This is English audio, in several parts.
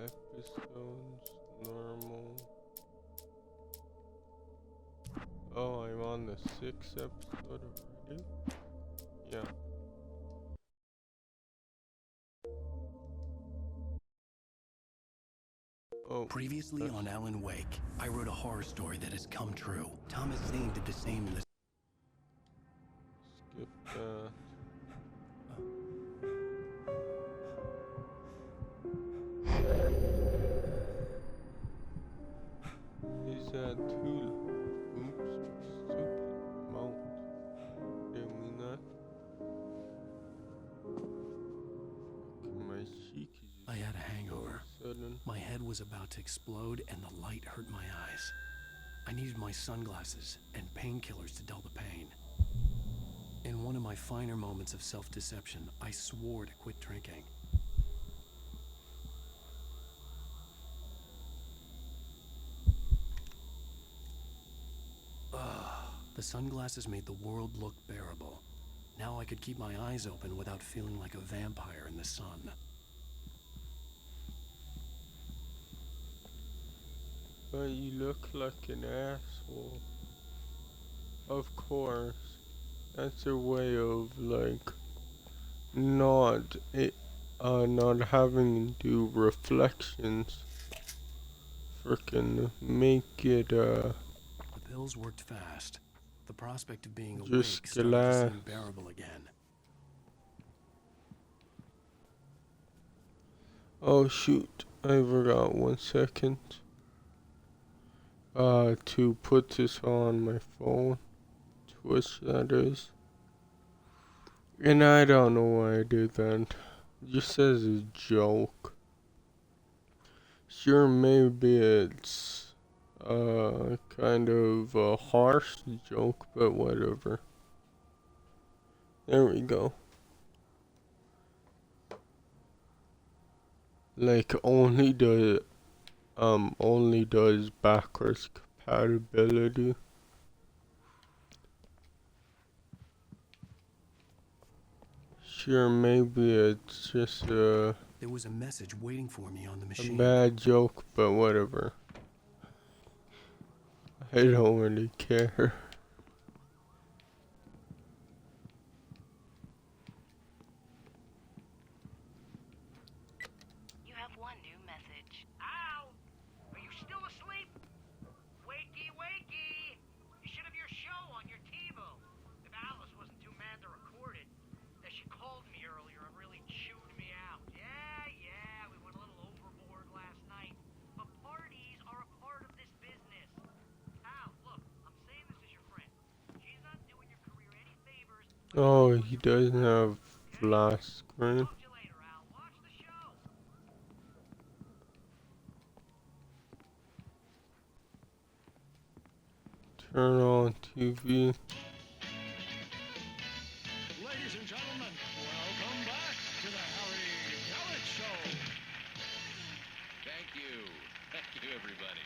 Episodes, normal. Oh, I'm on the 6th episode already? Yeah. Oh, Previously on Alan Wake, I wrote a horror story that has come true. Thomas Zane did the same in the... skip that. Is that too? Oops, stupid mount. Didn't mean that. My cheek is just I had a hangover. sudden. My head was about to explode and the light hurt my eyes. I needed my sunglasses and painkillers to dull the pain. In one of my finer moments of self-deception, I swore to quit drinking. The sunglasses made the world look bearable. Now I could keep my eyes open without feeling like a vampire in the sun. But you look like an asshole. Of course. That's a way of like not having to do reflections. Frickin' make it The pills worked fast. The prospect of being awake just started to glass. seem bearable again. Oh shoot, I forgot 1 second. To put this on my phone. Twitch, that is. And I don't know why I did that. Just as a joke. Sure, maybe it's kind of a harsh joke, but whatever. There we go. Like only does backwards compatibility. Sure, maybe it's just There was a message waiting for me on the a machine. bad joke, but whatever. I don't really care. You have one new message. Ow! Are you still asleep? Wakey, wakey! You should have your show on your TiVo. If Alice wasn't too mad to record it, that she called me earlier and really chewed me out. Yeah, we went a little overboard last night. But parties are a part of this business. Al, look, I'm saying this as your friend. She's not doing your career any favors. Oh, he doesn't have flash screen. Talk to you later, Al. Watch the show. Turn on TV. Ladies and gentlemen, welcome back to the Harry Gallant Show. Thank you. Thank you, everybody.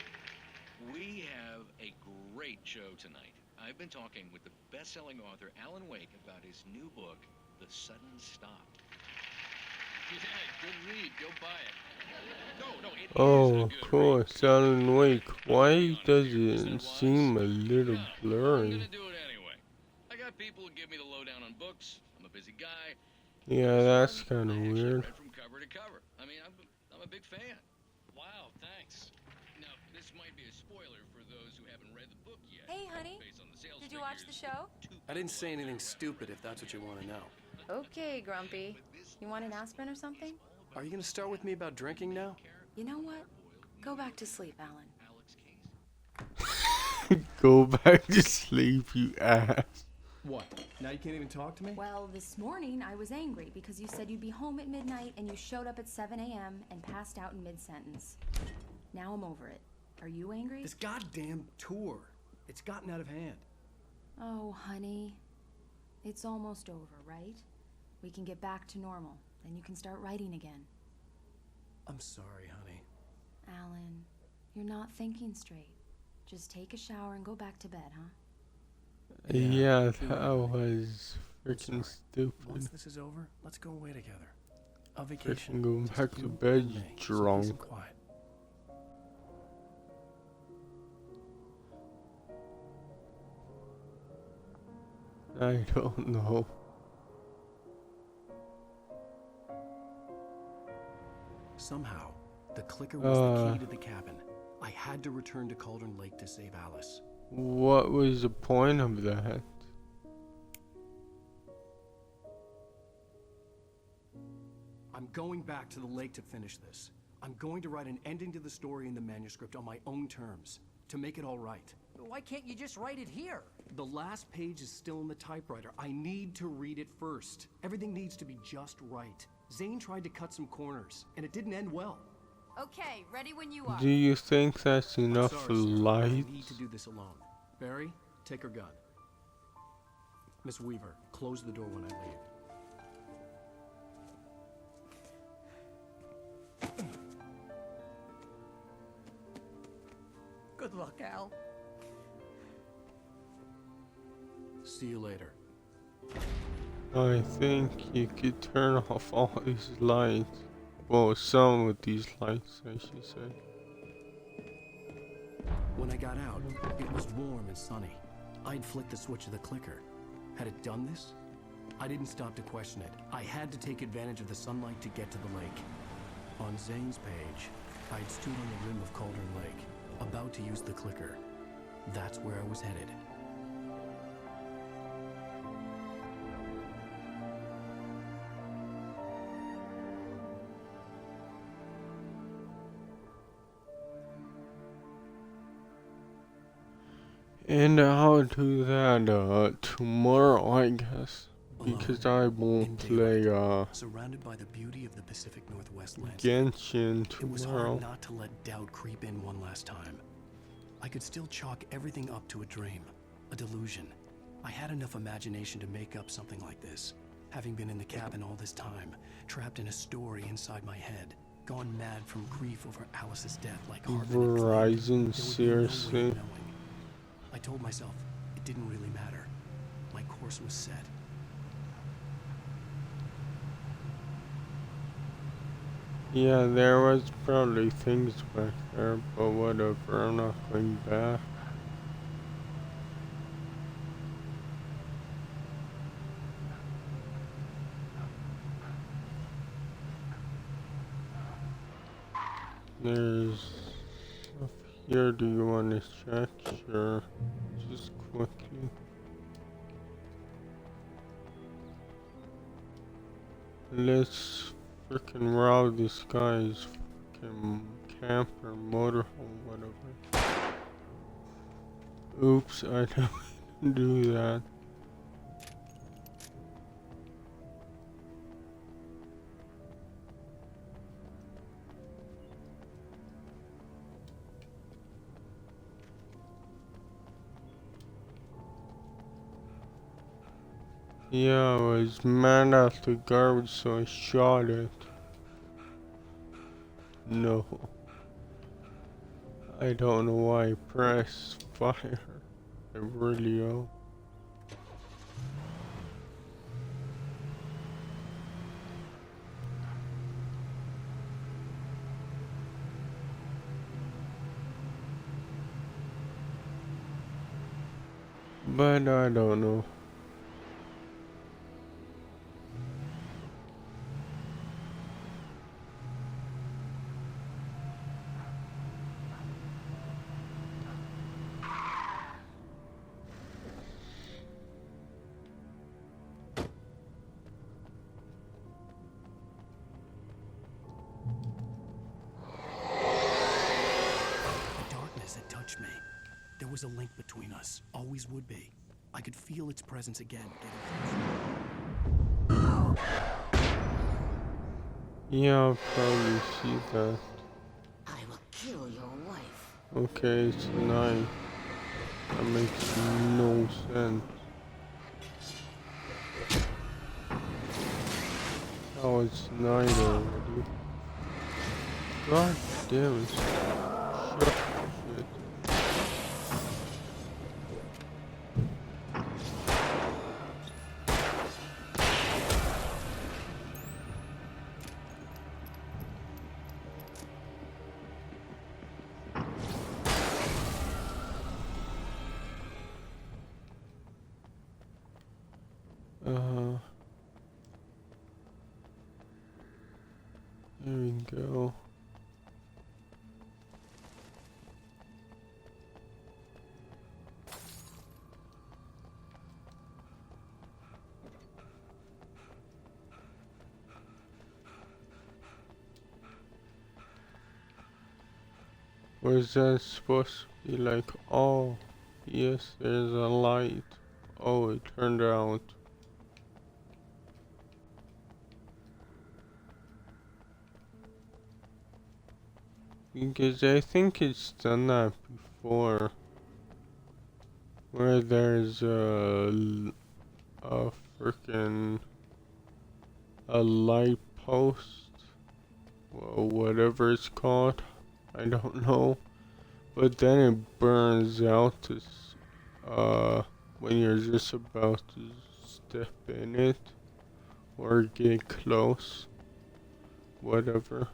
We have a great show tonight. I've been talking with the best-selling author Alan Wake about his new book, The Sudden Stop. Yeah, good read. Go buy it. No, it is Oh, a of good course, read. Alan Wake. Why Be does honest here, it percent seem a wise. little Yeah, I'm blurry? gonna do it anyway. I got people who give me the lowdown on books. I'm a busy guy. Yeah, This that's one, kind of I actually weird. read from cover to cover. I mean, I'm a big fan. Wow, thanks. Now, this might be a spoiler for those who haven't read the book yet. Hey, honey. Based on the sales Did you watch the figures, show? I didn't say anything stupid if that's what you want to know. Okay, Grumpy. You want an aspirin or something? Are you going to start with me about drinking now? You know what? Go back to sleep, Alan. Alex Casey. Go back to sleep, you ass. What? Now you can't even talk to me? Well, this morning I was angry because you said you'd be home at midnight and you showed up at 7 a.m. and passed out in mid-sentence. Now I'm over it. Are you angry? This goddamn tour. It's gotten out of hand. Oh, honey. It's almost over, right? We can get back to normal. Then you can start writing again. I'm sorry, honey. Alan, you're not thinking straight. Just take a shower and go back to bed, huh? Yeah, you're that right. was I'm freaking sorry. stupid. Once this is over, let's go away together. A I vacation. can go Just back to you bed and me, so peace drunk. and quiet. I don't know. Somehow, the clicker was the key to the cabin. I had to return to Cauldron Lake to save Alice. What was the point of that? I'm going back to the lake to finish this. I'm going to write an ending to the story in the manuscript on my own terms, to make it all right. Why can't you just write it here? The last page is still in the typewriter. I need to read it first. Everything needs to be just right. Zane tried to cut some corners, and it didn't end well. Okay, ready when you are. Do you think that's I'm enough sorry, Sarah, but I need to lights? do this alone. Barry, take her gun. Miss Weaver, close the door when I leave. Good luck, Al. See you later. I think you could turn off all these lights. Well, some of these lights, I should say. When I got out, it was warm and sunny. I'd flicked the switch of the clicker. Had it done this? I didn't stop to question it. I had to take advantage of the sunlight to get to the lake. On Zane's page, I'd stood on the rim of Cauldron Lake, about to use the clicker. That's where I was headed. And I'll do that tomorrow, I guess. Because I won't play Surrounded by the beauty of the Pacific Northwest landscape. Genshin It was tomorrow. hard not to let doubt creep in one last time. I could still chalk everything up to a dream, a delusion. I had enough imagination to make up something like this. Having been in the cabin all this time, trapped in a story inside my head, gone mad from grief over Alice's death like Hartman had claimed, Verizon, there would be no way seriously? of knowing. I told myself it didn't really matter. My course was set. Yeah, there was probably things back there, but whatever, I'm not going back. There's stuff here, do you want to check? Sure, just quickly. Let's freaking rob this guy's freaking camper, motorhome, whatever. Oops, I didn't do that. Yeah, I was mad at the garbage, so I shot it. No. I don't know why I pressed fire. I really don't. But I don't know. The darkness had touched me. There was a link between us, always would be. I could feel its presence again, getting closer. Yeah, I'll probably see that. I will kill your wife. Okay, it's 9. That makes no sense. Oh, it's 9 already. God damn it. Shut shit. Or is that supposed to be like, oh, yes, there's a light. Oh, it turned out. Because I think it's done that before. Where there's a freaking a light post. Well, whatever it's called. I don't know. But then it burns out to, when you're just about to step in it. Or get close. Whatever.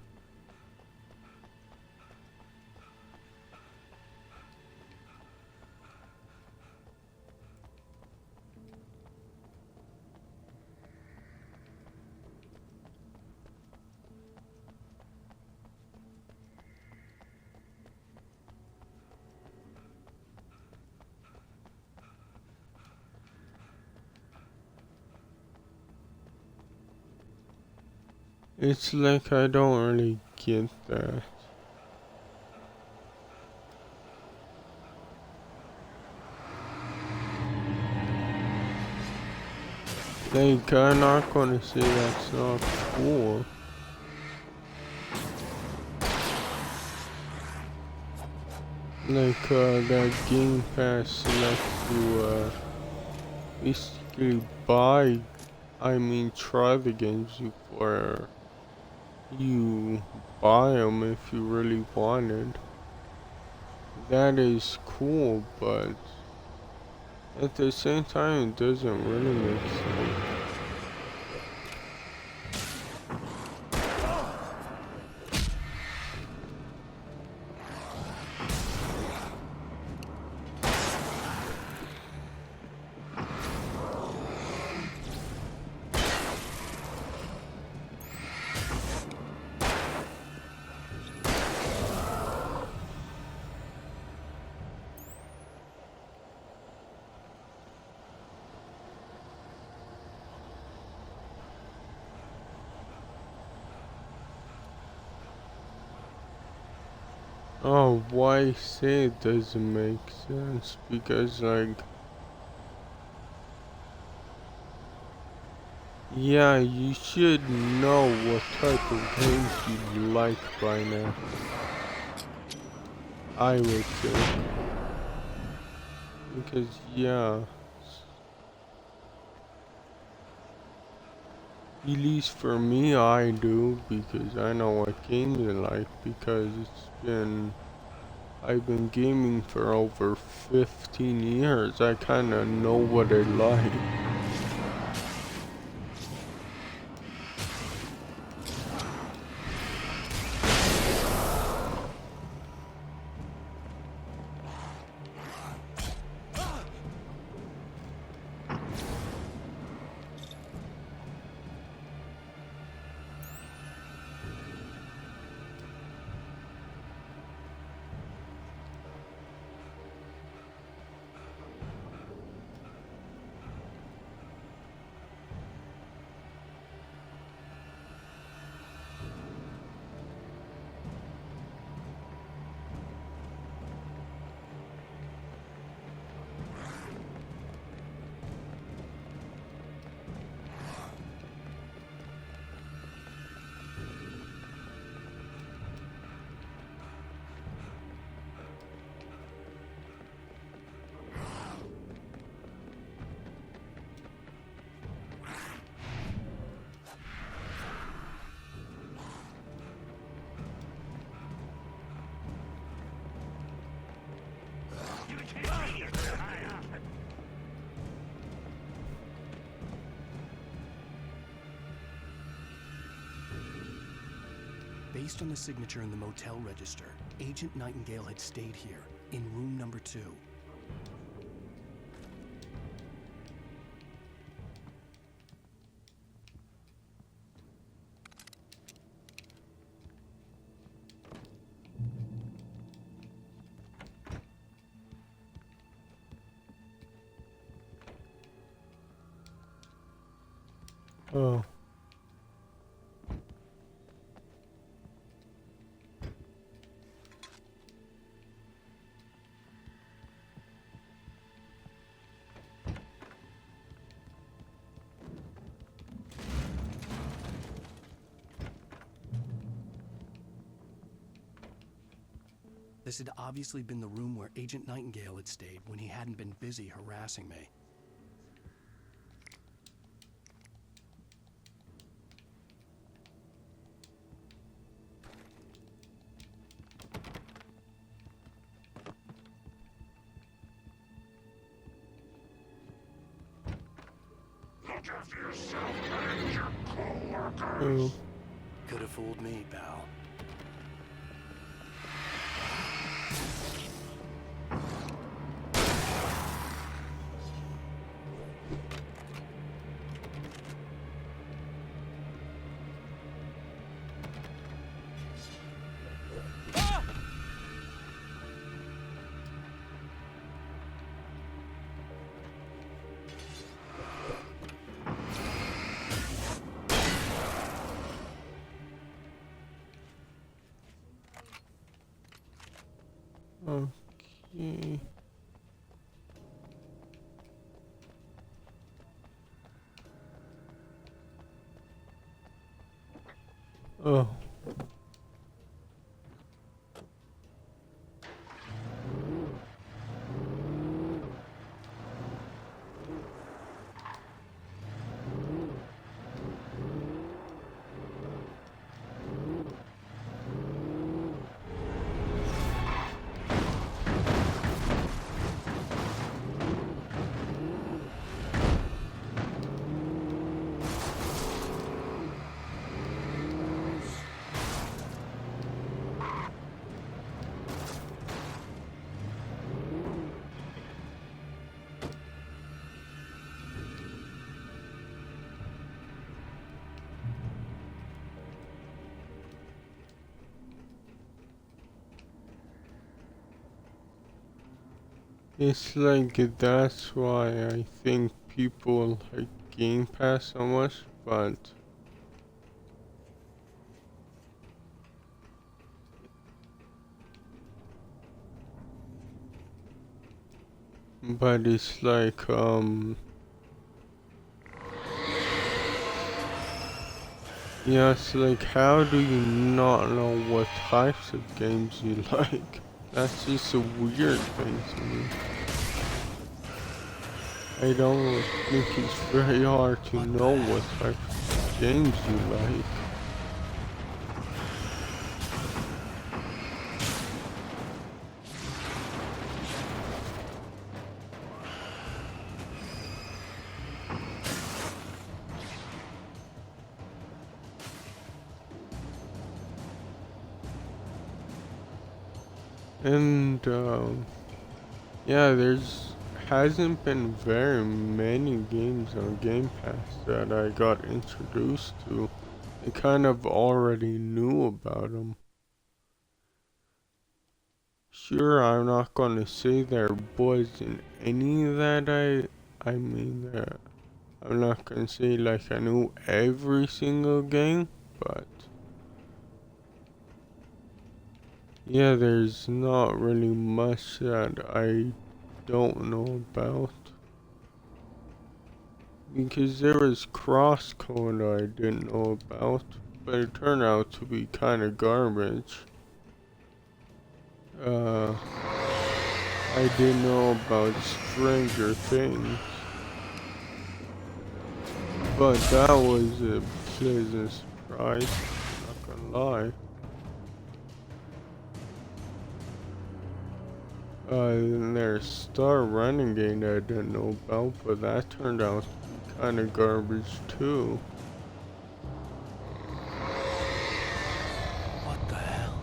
It's like I don't really get that. Like, I'm not gonna say that's not cool. Like, that Game Pass lets you, basically try the games before you buy them if you really wanted. That is cool, but at the same time, it doesn't really make sense. Oh, why say it doesn't make sense? Because, like, yeah, you should know what type of games you like by now. I would say. Because, yeah. At least for me, I do. Because I know what games I like. Because I've been gaming for over 15 years. I kinda know what I like. Based on the signature in the motel register, Agent Nightingale had stayed here, in room number 2. Oh. This had obviously been the room where Agent Nightingale had stayed when he hadn't been busy harassing me. Oh. Could have fooled me, pal. Okay. Oh. It's like that's why I think people like Game Pass so much, but it's like yeah, it's like how do you not know what types of games you like? That's just a weird thing to me. I don't think it's very hard to know what type of games you like. And yeah, there's hasn't been very many games on Game Pass that I got introduced to. I kind of already knew about them. Sure, I'm not gonna say there wasn't any that I mean, I'm not gonna say like I knew every single game, but yeah, there's not really much that I don't know about. Because there was crosscode I didn't know about, but it turned out to be kinda garbage. I didn't know about Stranger Things, but that was a pleasant surprise, not gonna lie. And there's Star Renegade I didn't know about, but that turned out to be kinda garbage too. What the hell?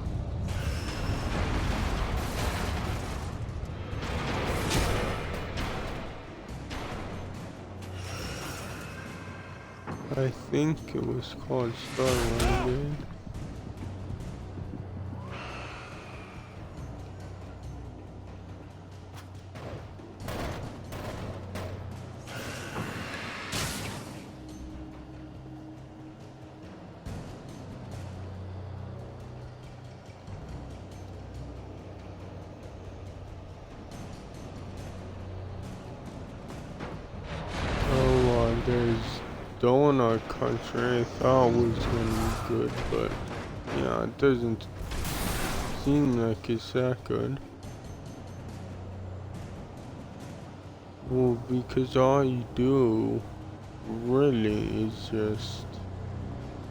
I think it was called Star Renegade. There's Donut Country I thought was gonna be good, but yeah, it doesn't seem like it's that good. Well, because all you do really is just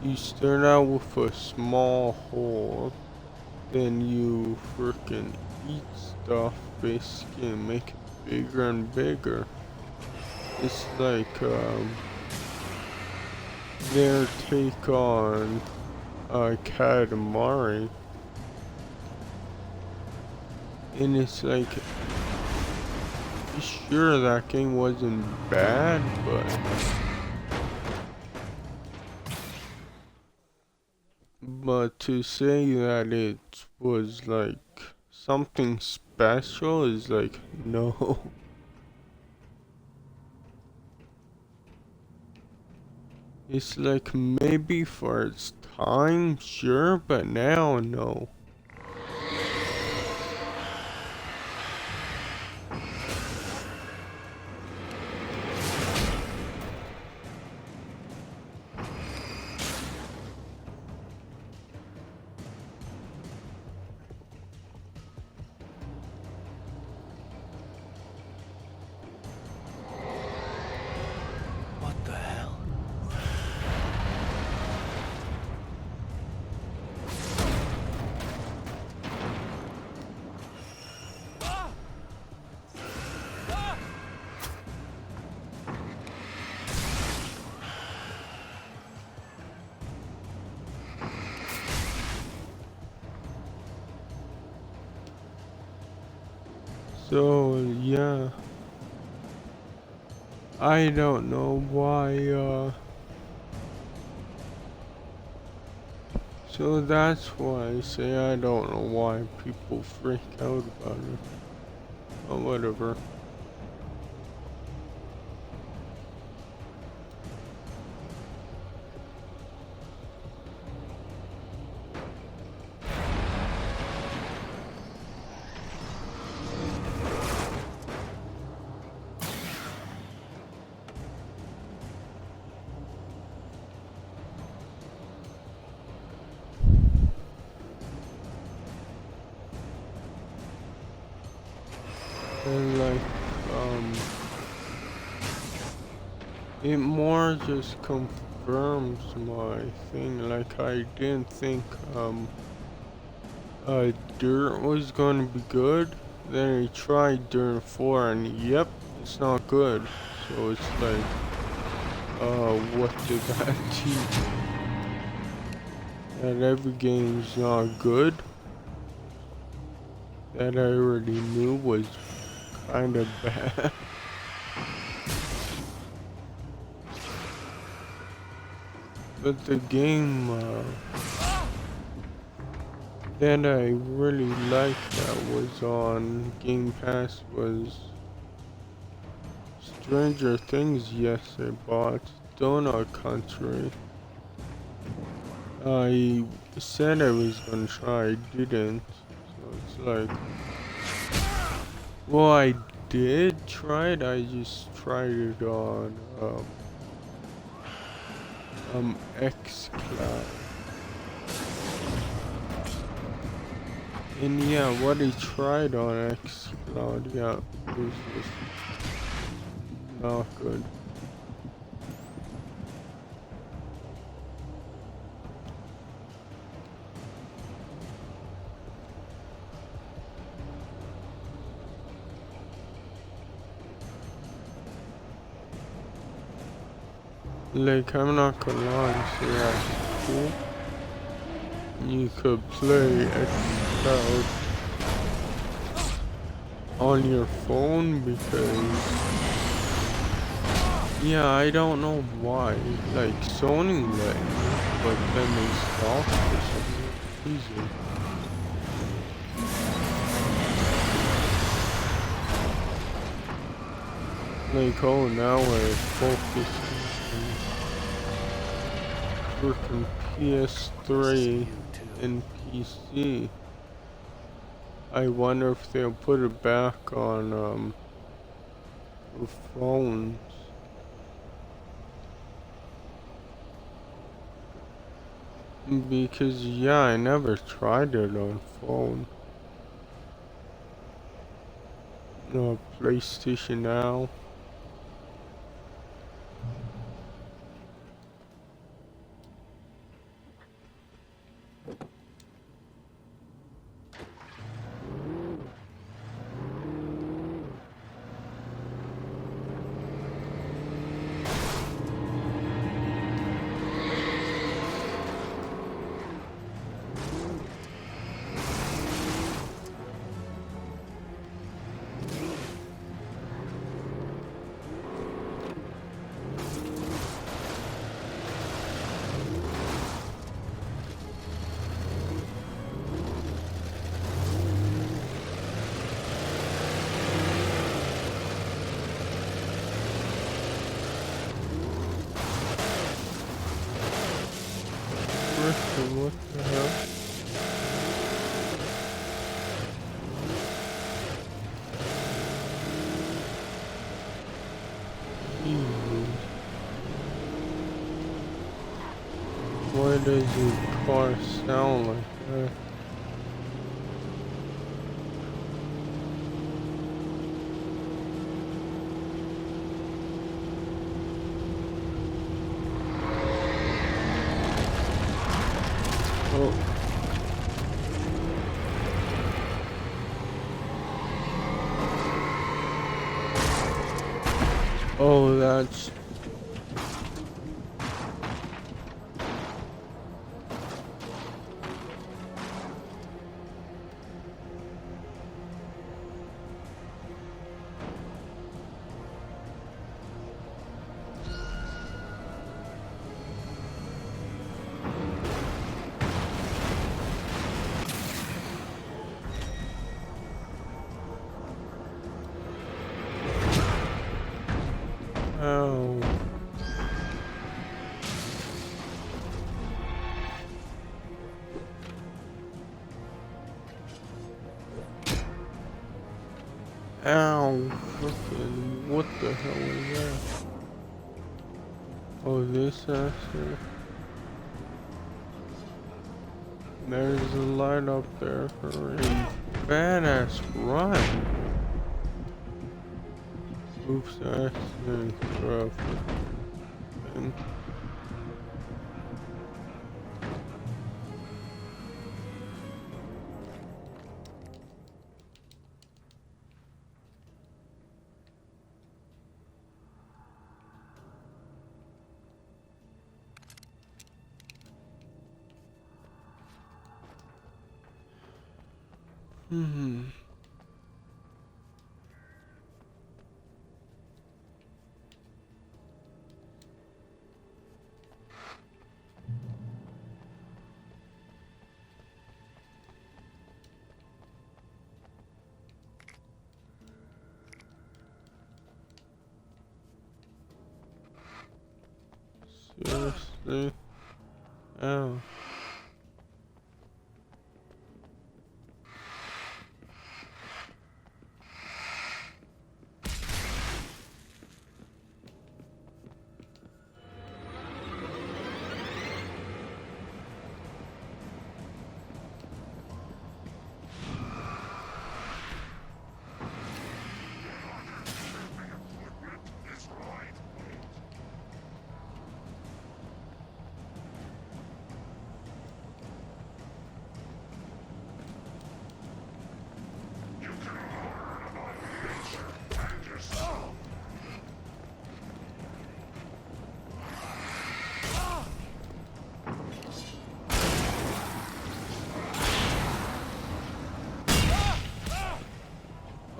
you start out with a small hole, then you freaking eat stuff basically and make it bigger and bigger. It's like their take on Katamari, and it's like, sure that game wasn't bad, but to say that it was like something special is like, no. It's like maybe for its time, sure, but now, no. What the hell? So, yeah. I don't know why, so that's why I say I don't know why people freak out about it. Or whatever. And like, it more just confirms my thing. Like, I didn't think, Dirt was gonna be good. Then I tried Dirt 4 and yep, it's not good. So it's like, what did that teach? That every game's not good? That I already knew was kinda bad. But the game, that I really liked that was on Game Pass was Stranger Things. Yes, I bought Donut Country. I said I was gonna try, I didn't. So it's like, well, I did try it, I just tried it on, xCloud. And yeah, what I tried on xCloud, yeah, was just not good. Like, I'm not gonna lie, so that's cool. You could play xCloud on your phone because, yeah, I don't know why. Like, Sony let me, but then they stopped for some reason. Like, oh, now we're focusing on freaking PS3 and PC. I wonder if they'll put it back on, the phones. Because, yeah, I never tried it on phone. No, PlayStation Now. What the hell? Jesus. Why does your car sound like that? Oh. Oh, that's... Ow. Ow. Frickin', what the hell is that? Oh, this asshole. There's a light up there for a badass run. Oops, accident. Rough. And seriously? Ow.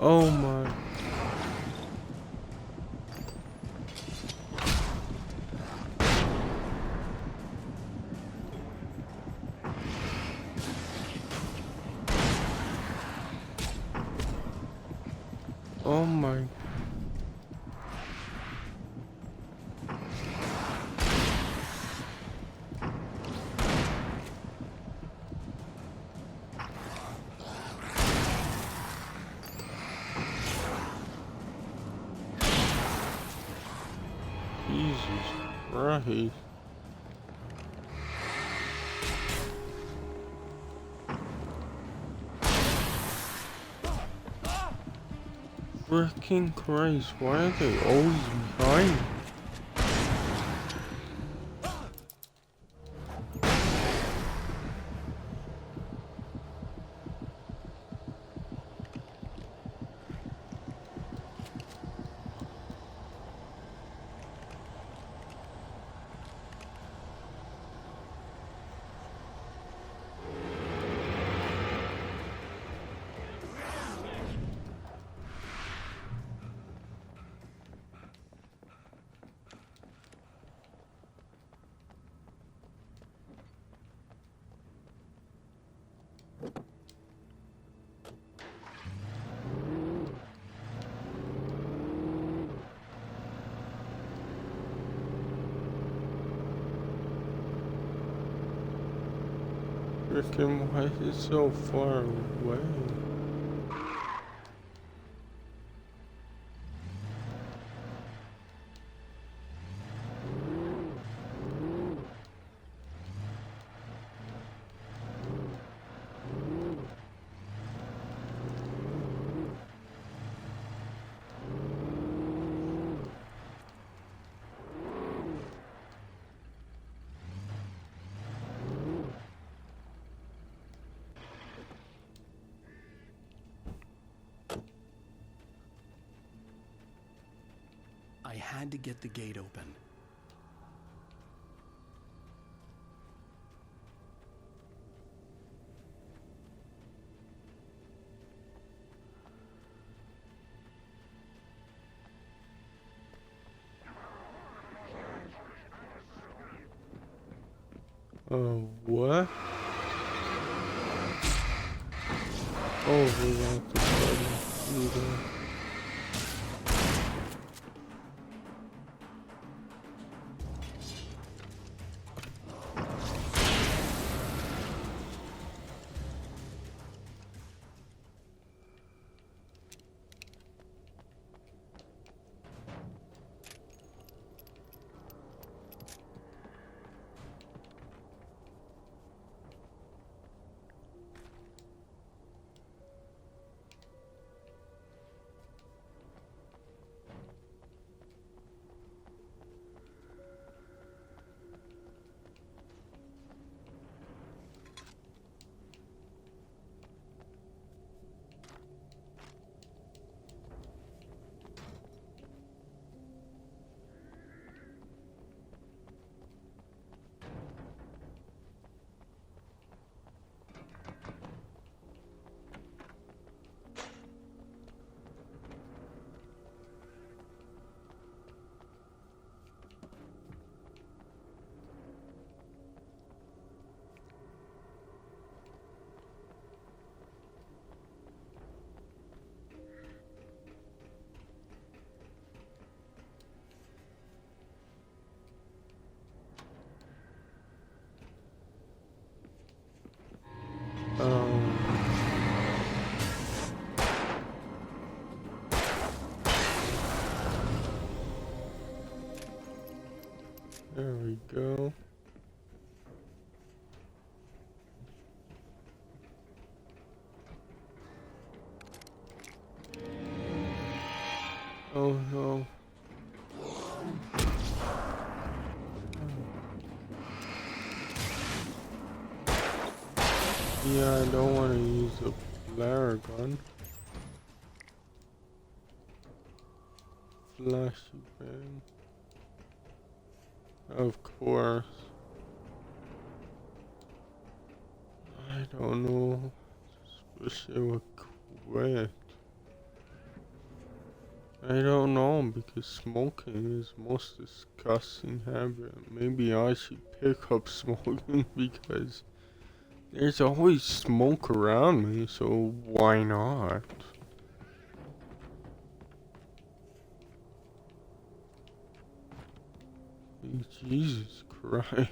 Oh my. Oh my. Jesus Christ. Freaking Christ, why are they always behind me? Freaking, why is it so far away? I had to get the gate open. What? Oh, we got the button. Either. There we go. Oh no. Yeah, I don't want to use a flare gun. Flashy bang. Of course. I don't know. Just wish it would quit. I don't know, because smoking is the most disgusting habit. Maybe I should pick up smoking because there's always smoke around me, so why not? Jesus Christ.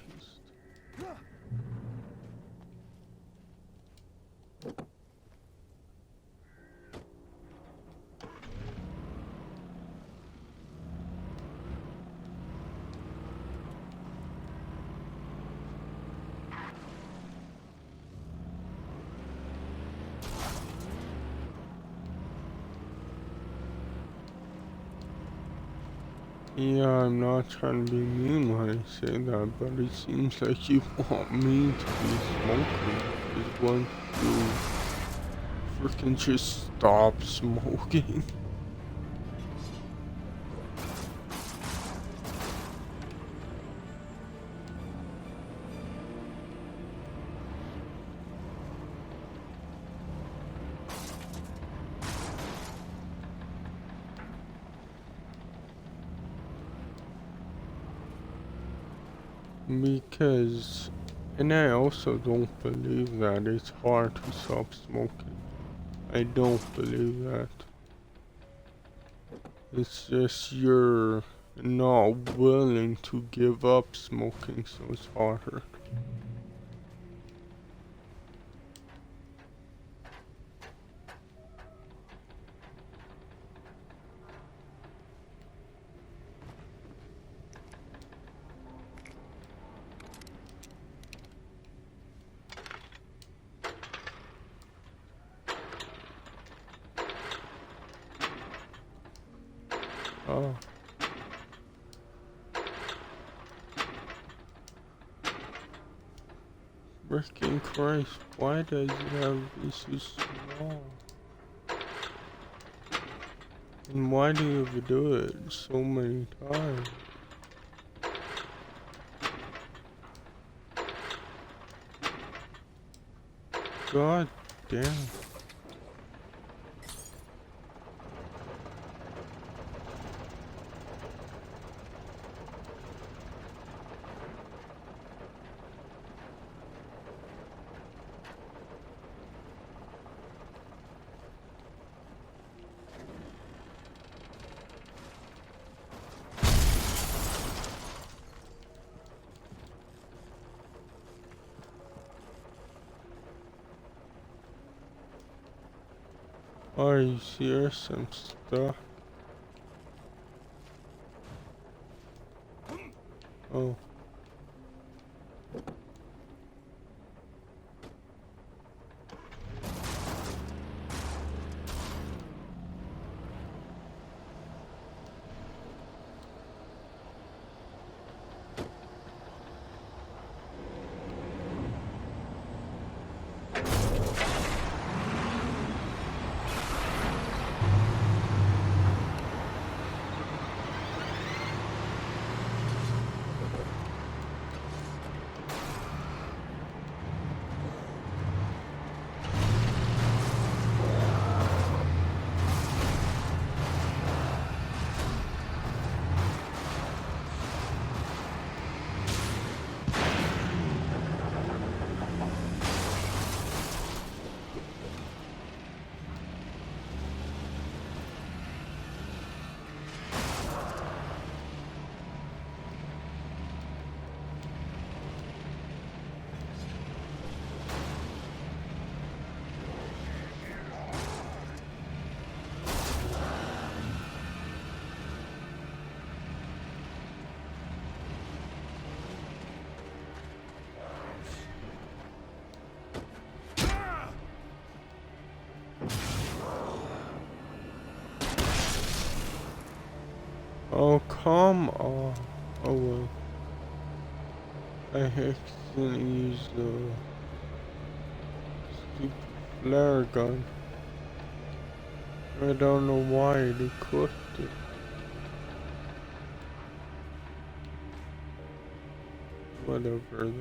Yeah, I'm not trying to be mean when I say that, but it seems like you want me to be smoking. Because once you freaking just stop smoking. Because, and I also don't believe that it's hard to stop smoking. I don't believe that. It's just you're not willing to give up smoking, so it's harder. Oh. Freaking Christ, why does it have to be so small? And why do you ever do it so many times? God damn. Are you serious? I'm stuck. Oh. Oh, come on. Oh well. I accidentally used the stupid flare gun. I don't know why they cooked it. Whatever though.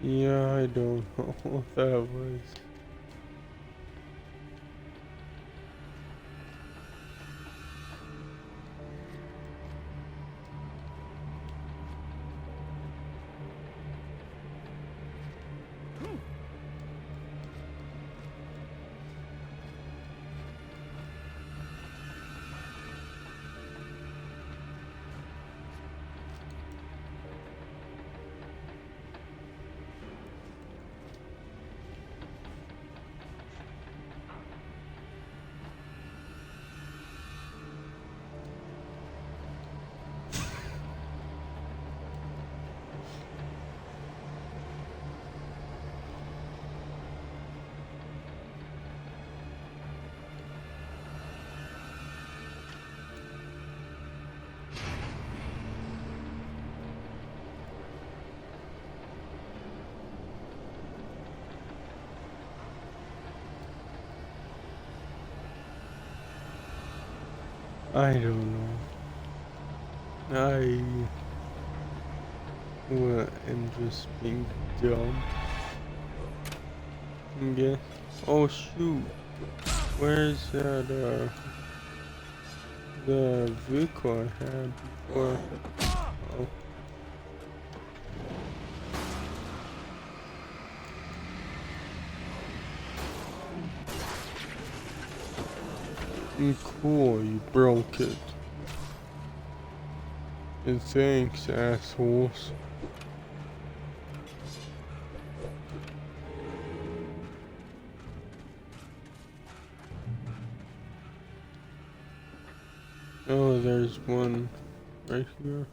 Yeah, I don't know what that was. I don't know. I am just being dumb. I guess. Oh shoot! Where's that the vehicle I had before? Oh, cool. You broke it. And thanks, assholes. Oh, there's one right here.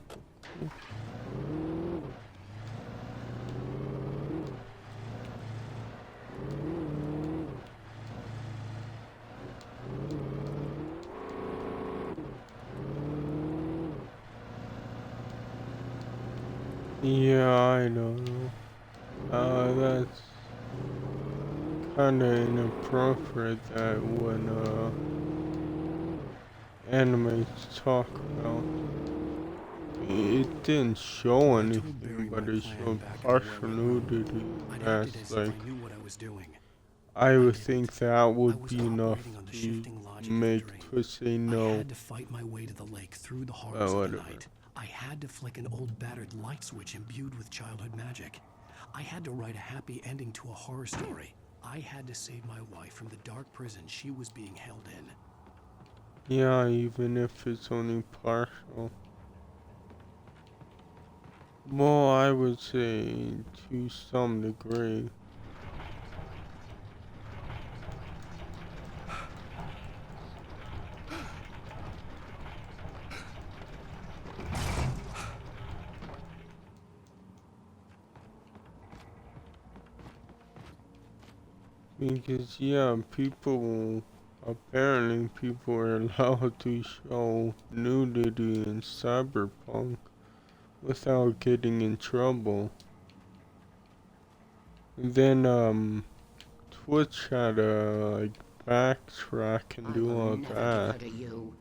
Yeah, I don't know. That's kinda inappropriate that when animes talk about. It didn't show When I told anything, Barry my but it plan showed back at the partial Warwick room, nudity. I'd acted That's as if like, I knew what I was doing. I I would didn't. think that I would was be enough operating on the to shifting logic of a make dream. Twitch say I no. had to fight my way to the lake through the horrors But of the whatever. night. I had to flick an old battered light switch imbued with childhood magic. I had to write a happy ending to a horror story. I had to save my wife from the dark prison she was being held in. Yeah, even if it's only partial. Well, I would say to some degree. Because yeah, apparently people are allowed to show nudity in Cyberpunk without getting in trouble. And then Twitch had to like backtrack and I do will all never give her that. to you.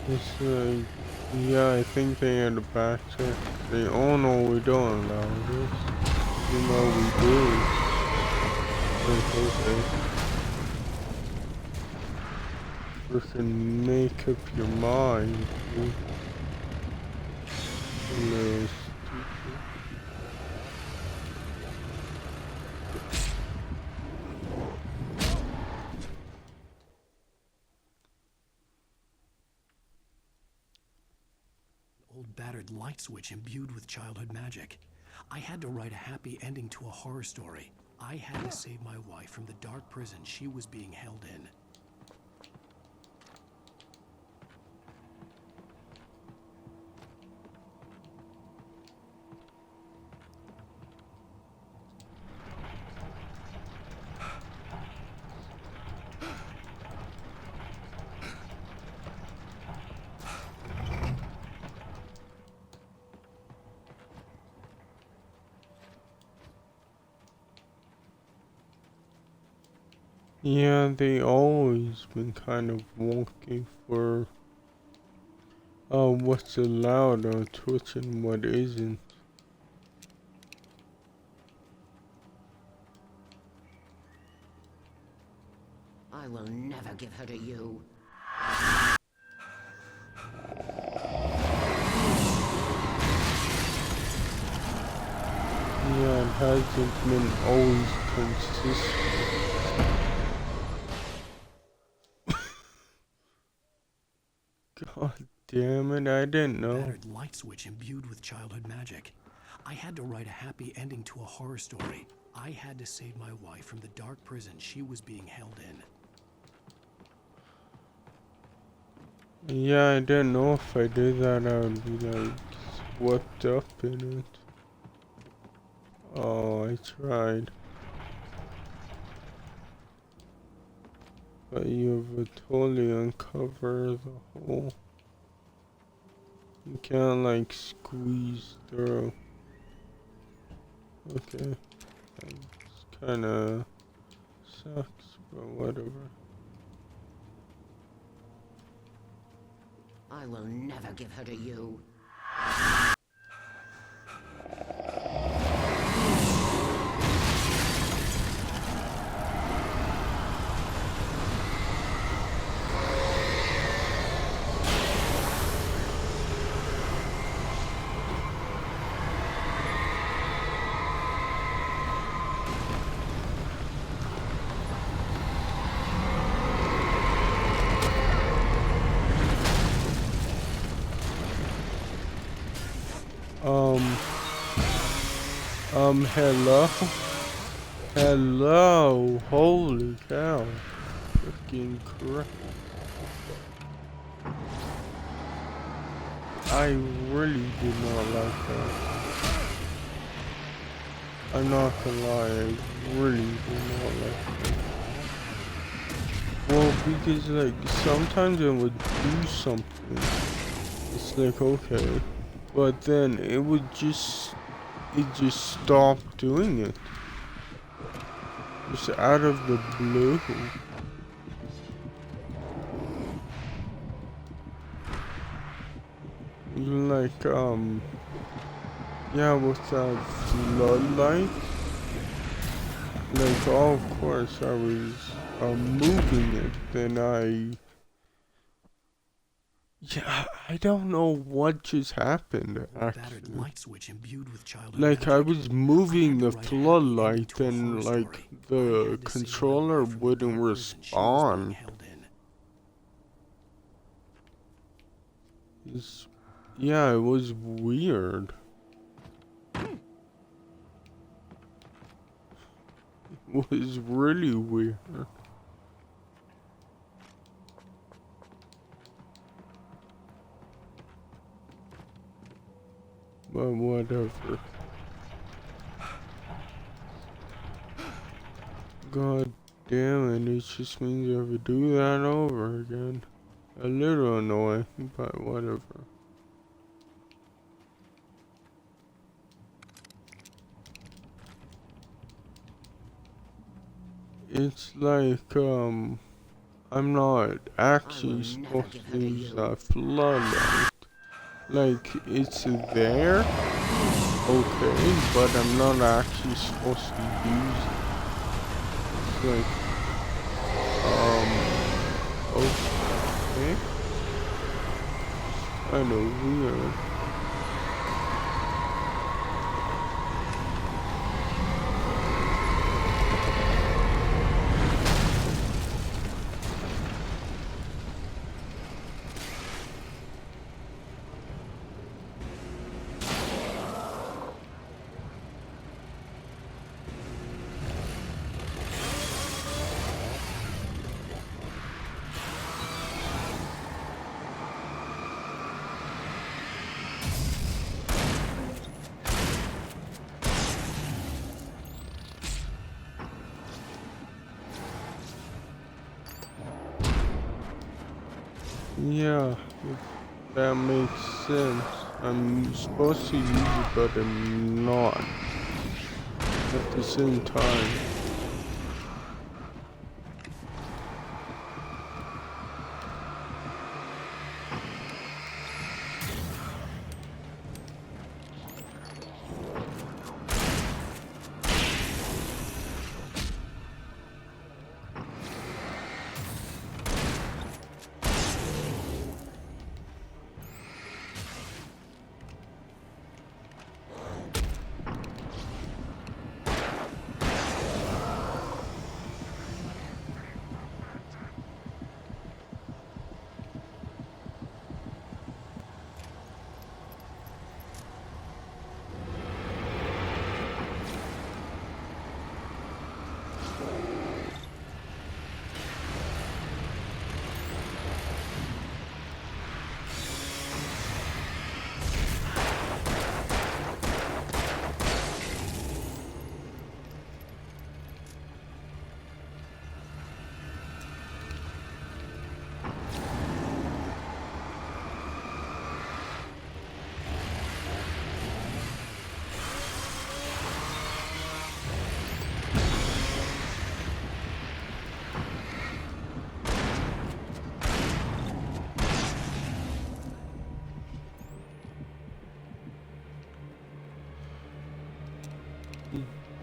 It's yeah, I think they had to backtrack. Say, oh no, we don't allow this. You know we do. Like, okay. Freaking make up your mind, dude. You little stupid. Old battered light switch imbued with childhood magic. I had to write a happy ending to a horror story. I had to save my wife from the dark prison she was being held in. 'Cause yeah, I think they had to backtrack. Say, oh no, we don't allow this. You know we do. Like, okay. Freaking make up your mind, dude. You little stupid. I had to save my wife from the dark prison she was being held in. Yeah, they always been kind of wonky for what's allowed on Twitch and what isn't. I will never give her to you. Yeah, it hasn't been always consistent. God damn it, I didn't know. Battered light switch imbued with childhood magic. I had to write a happy ending to a horror story. I had to save my wife from the dark prison she was being held in. Yeah, I didn't know if I did that I would be like swept up in it. Oh, I tried. But you have to totally uncover the hole. You can't like squeeze through. Okay. It's kinda sucks, but whatever. I will never give her to you. Hello? Hello? Holy cow. Freaking crap. I really did not like that. I'm not gonna lie, I really did not like that. Well, because like, sometimes it would do something. It's like, okay. But then it just stopped doing it. Just out of the blue. Like, yeah, with that floodlight. Like, oh, of course, I was, moving it, then yeah, I don't know what just happened, Battered actually. light switch imbued with childhood Like, I magic. was moving the I had to write a happy ending floodlight to a horror and, like, story. I the had to save my controller wife from the wouldn't dark prison she was being respond. held in. Yeah, it was weird. It was really weird. But whatever. God damn it, it just means you have to do that over again. A little annoying, but whatever. It's like, I'm not actually supposed to use that floodlight. Like, it's there, okay, but I'm not actually supposed to use it. It's like, okay. Kinda weird. Yeah, if that makes sense. I'm supposed to use it, but I'm not. At the same time.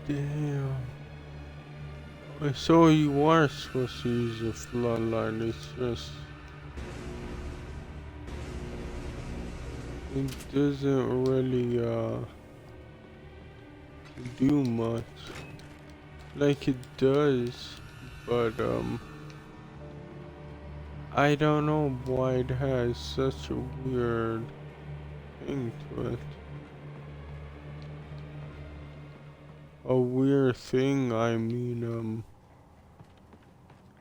Damn. So you are supposed to use a floodlight, it's just... It doesn't really, do much. Like it does, but, I don't know why it has such a weird thing to it. A weird thing, I mean,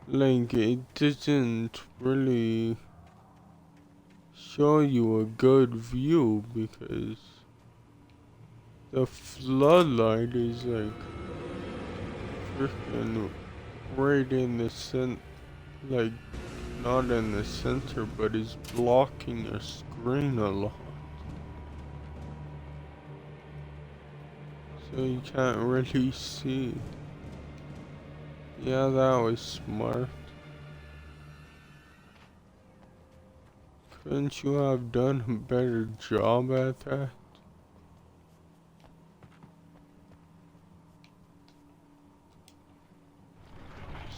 like it doesn't really show you a good view because the floodlight is like freaking right in the like not in the center, but is blocking your screen a lot. So you can't really see. Yeah, that was smart. Couldn't you have done a better job at that?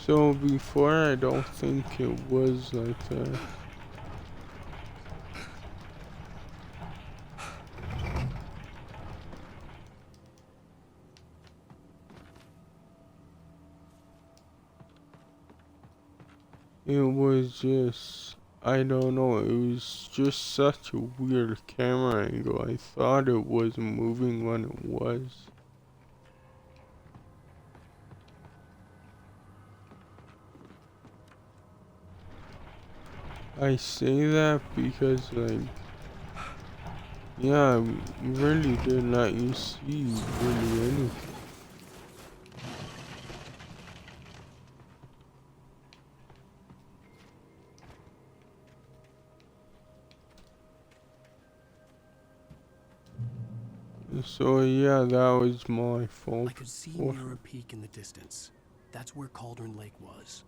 So before, I don't think it was like that. It was just, I don't know, it was just such a weird camera angle. I thought it was moving when it was. I say that because, like, yeah, I really did not you see really anything. So yeah, that was my fault. I could see before. Mirror Peak in the distance. That's where Cauldron Lake was.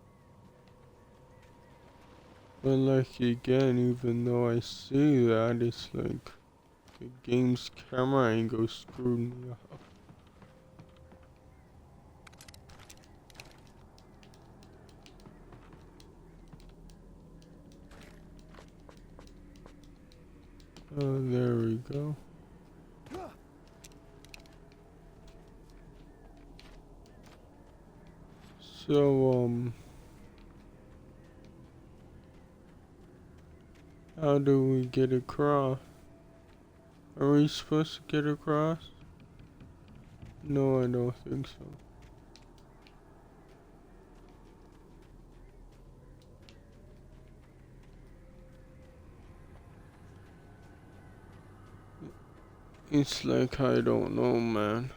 But like again, even though I see that, it's like the game's camera angle screwed me up. Oh, there we go. So, how do we get across? Are we supposed to get across? No, I don't think so. It's like, I don't know, man.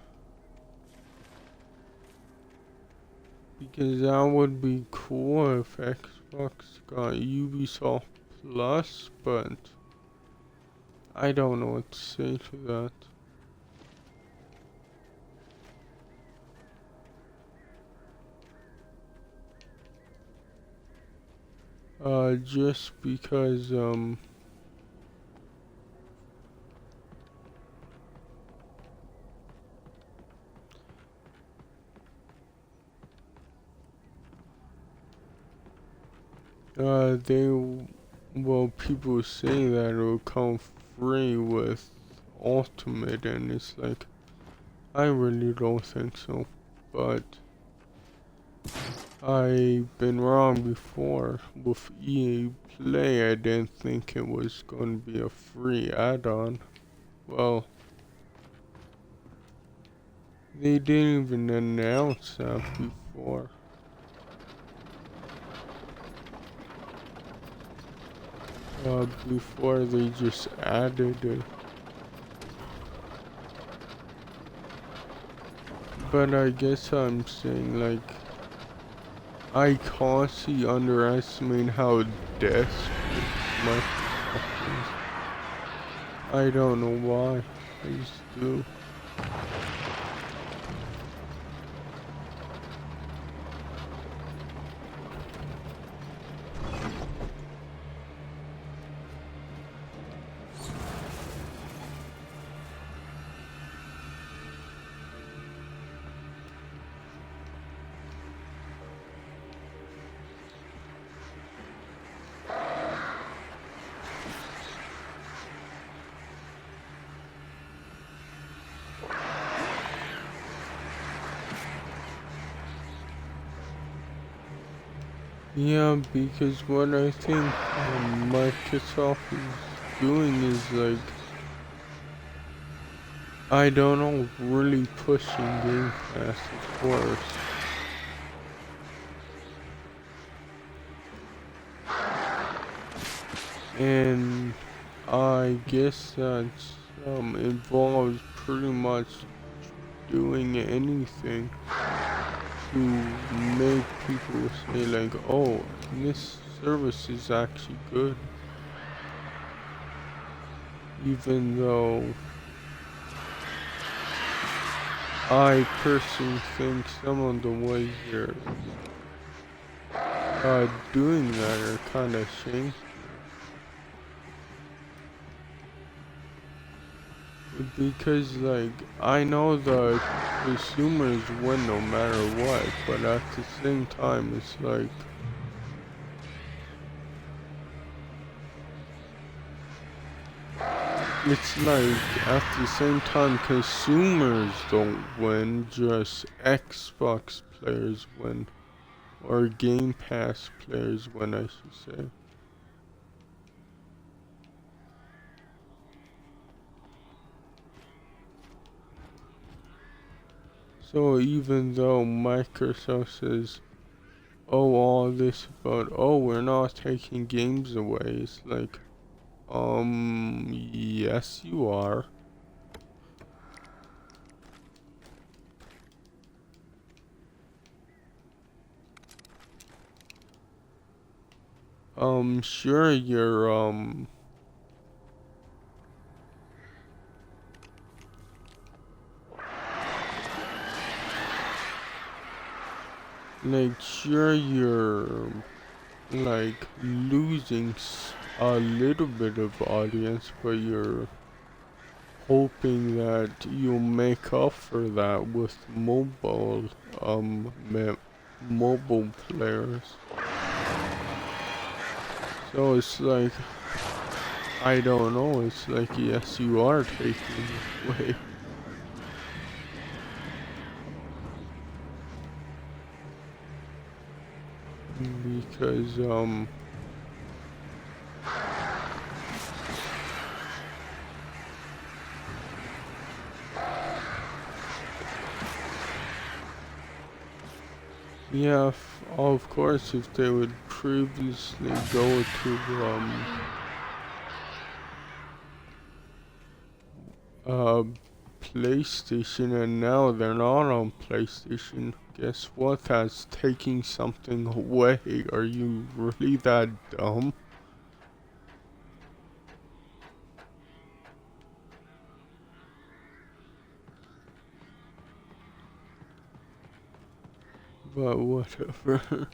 Because that would be cool if Xbox got Ubisoft Plus, but I don't know what to say to that. Just because, well, people say that it will come free with Ultimate, and it's like, I really don't think so, but I've been wrong before. With EA Play, I didn't think it was going to be a free add-on. Well, they didn't even announce that before. Before they just added it. But I guess I'm saying, like, I constantly underestimate how desperate Microsoft is. I don't know why. I just do. Yeah, because what I think Microsoft is doing is like, I don't know, really pushing Game Pass, of course. And I guess that involves pretty much doing anything to make people say like, oh, this service is actually good. Even though I personally think some of the ways they're doing that are kind of shameful. Because, like, I know the consumers win no matter what, but at the same time, it's like, at the same time, consumers don't win, just Xbox players win. Or Game Pass players win, I should say. So even though Microsoft says, oh, all this about, oh, we're not taking games away, it's like, yes you are. Sure, you're, like, sure, you're, like, losing a little bit of audience, but you're hoping that you'll make up for that with mobile players. So it's like, I don't know, it's like, yes, you are taking it away. Because, yeah, of course, if they would previously go to, PlayStation and now they're not on PlayStation, guess what? That's taking something away. Are you really that dumb? But whatever.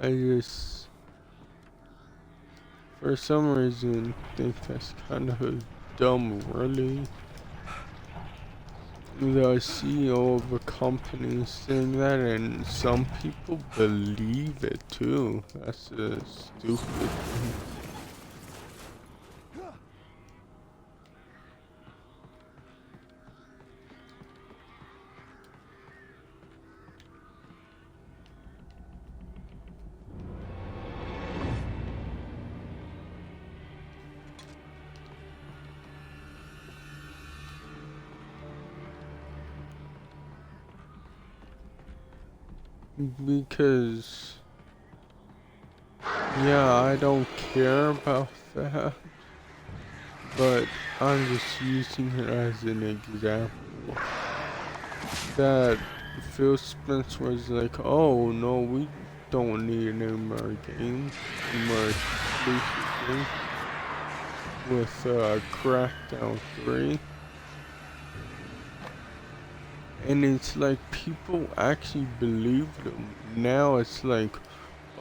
I just, for some reason, think that's kind of dumb, really. The CEO of a company is saying that, and some people believe it too. That's a stupid thing. Because, yeah, I don't care about that, but I'm just using it as an example. That Phil Spencer was like, oh no, we don't need any more games, any more exclusive games with Crackdown 3. And it's like people actually believed him. Now it's like,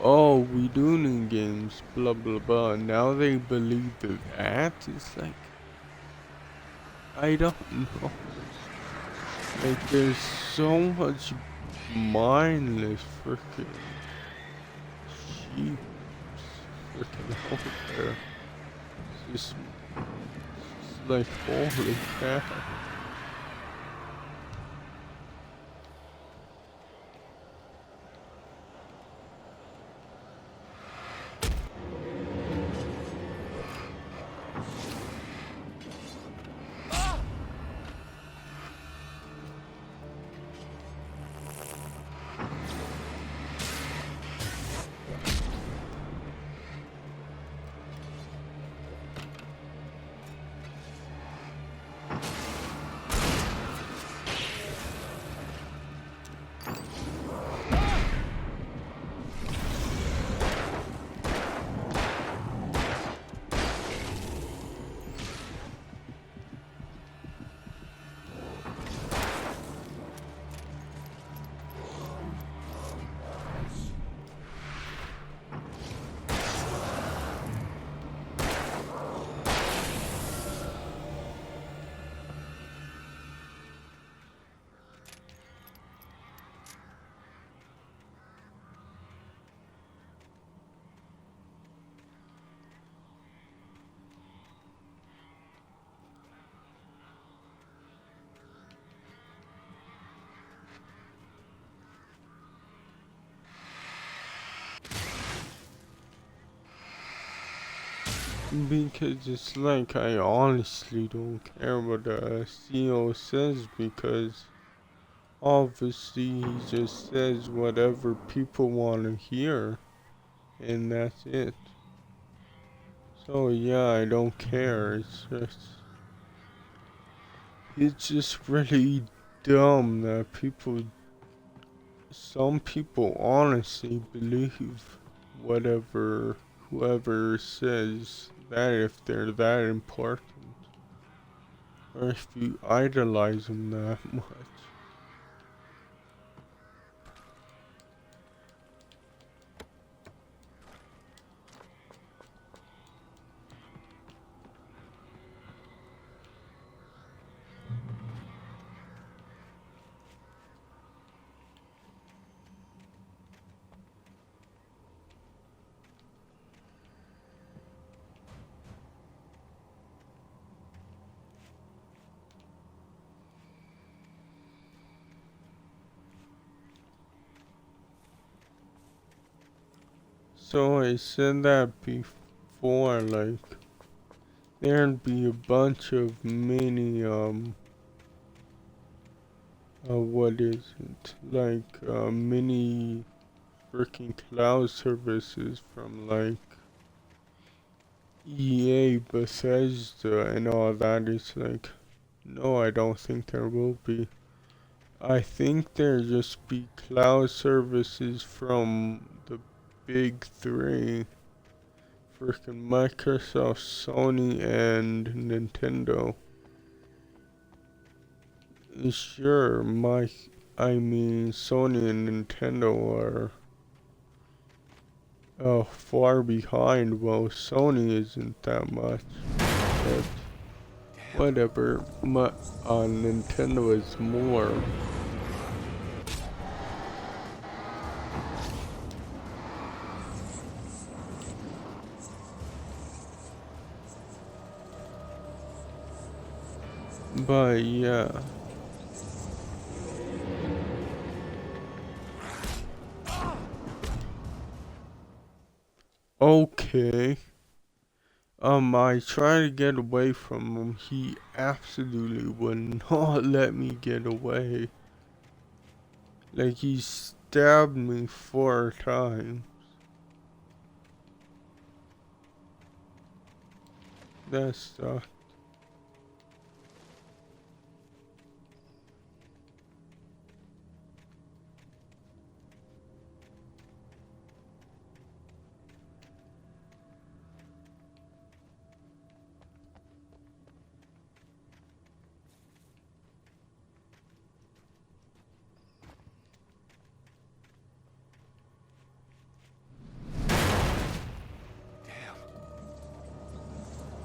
oh, we do need games, blah blah blah. Now they believe that. It's like, I don't know. Like, there's so much mindless freaking sheep freaking out there. It's like, holy cow. Because it's like I honestly don't care what the CEO says, because obviously he just says whatever people want to hear, and that's it. So yeah, I don't care. It's just really dumb that some people honestly believe whatever whoever says that, if they're that important, or if you idolize them that much. So I said that before, like, there'd be a bunch of mini, what is it? Like, mini freaking cloud services from, like, EA, Bethesda, and all that. It's like, no, I don't think there will be. I think there just be cloud services from the big three. Freaking Microsoft, Sony, and Nintendo. Sure, I mean, Sony and Nintendo are far behind. Well, Sony isn't that much, but whatever. Nintendo is more. But yeah. Okay. I tried to get away from him. He absolutely would not let me get away. Like, he stabbed me 4 times. That sucked.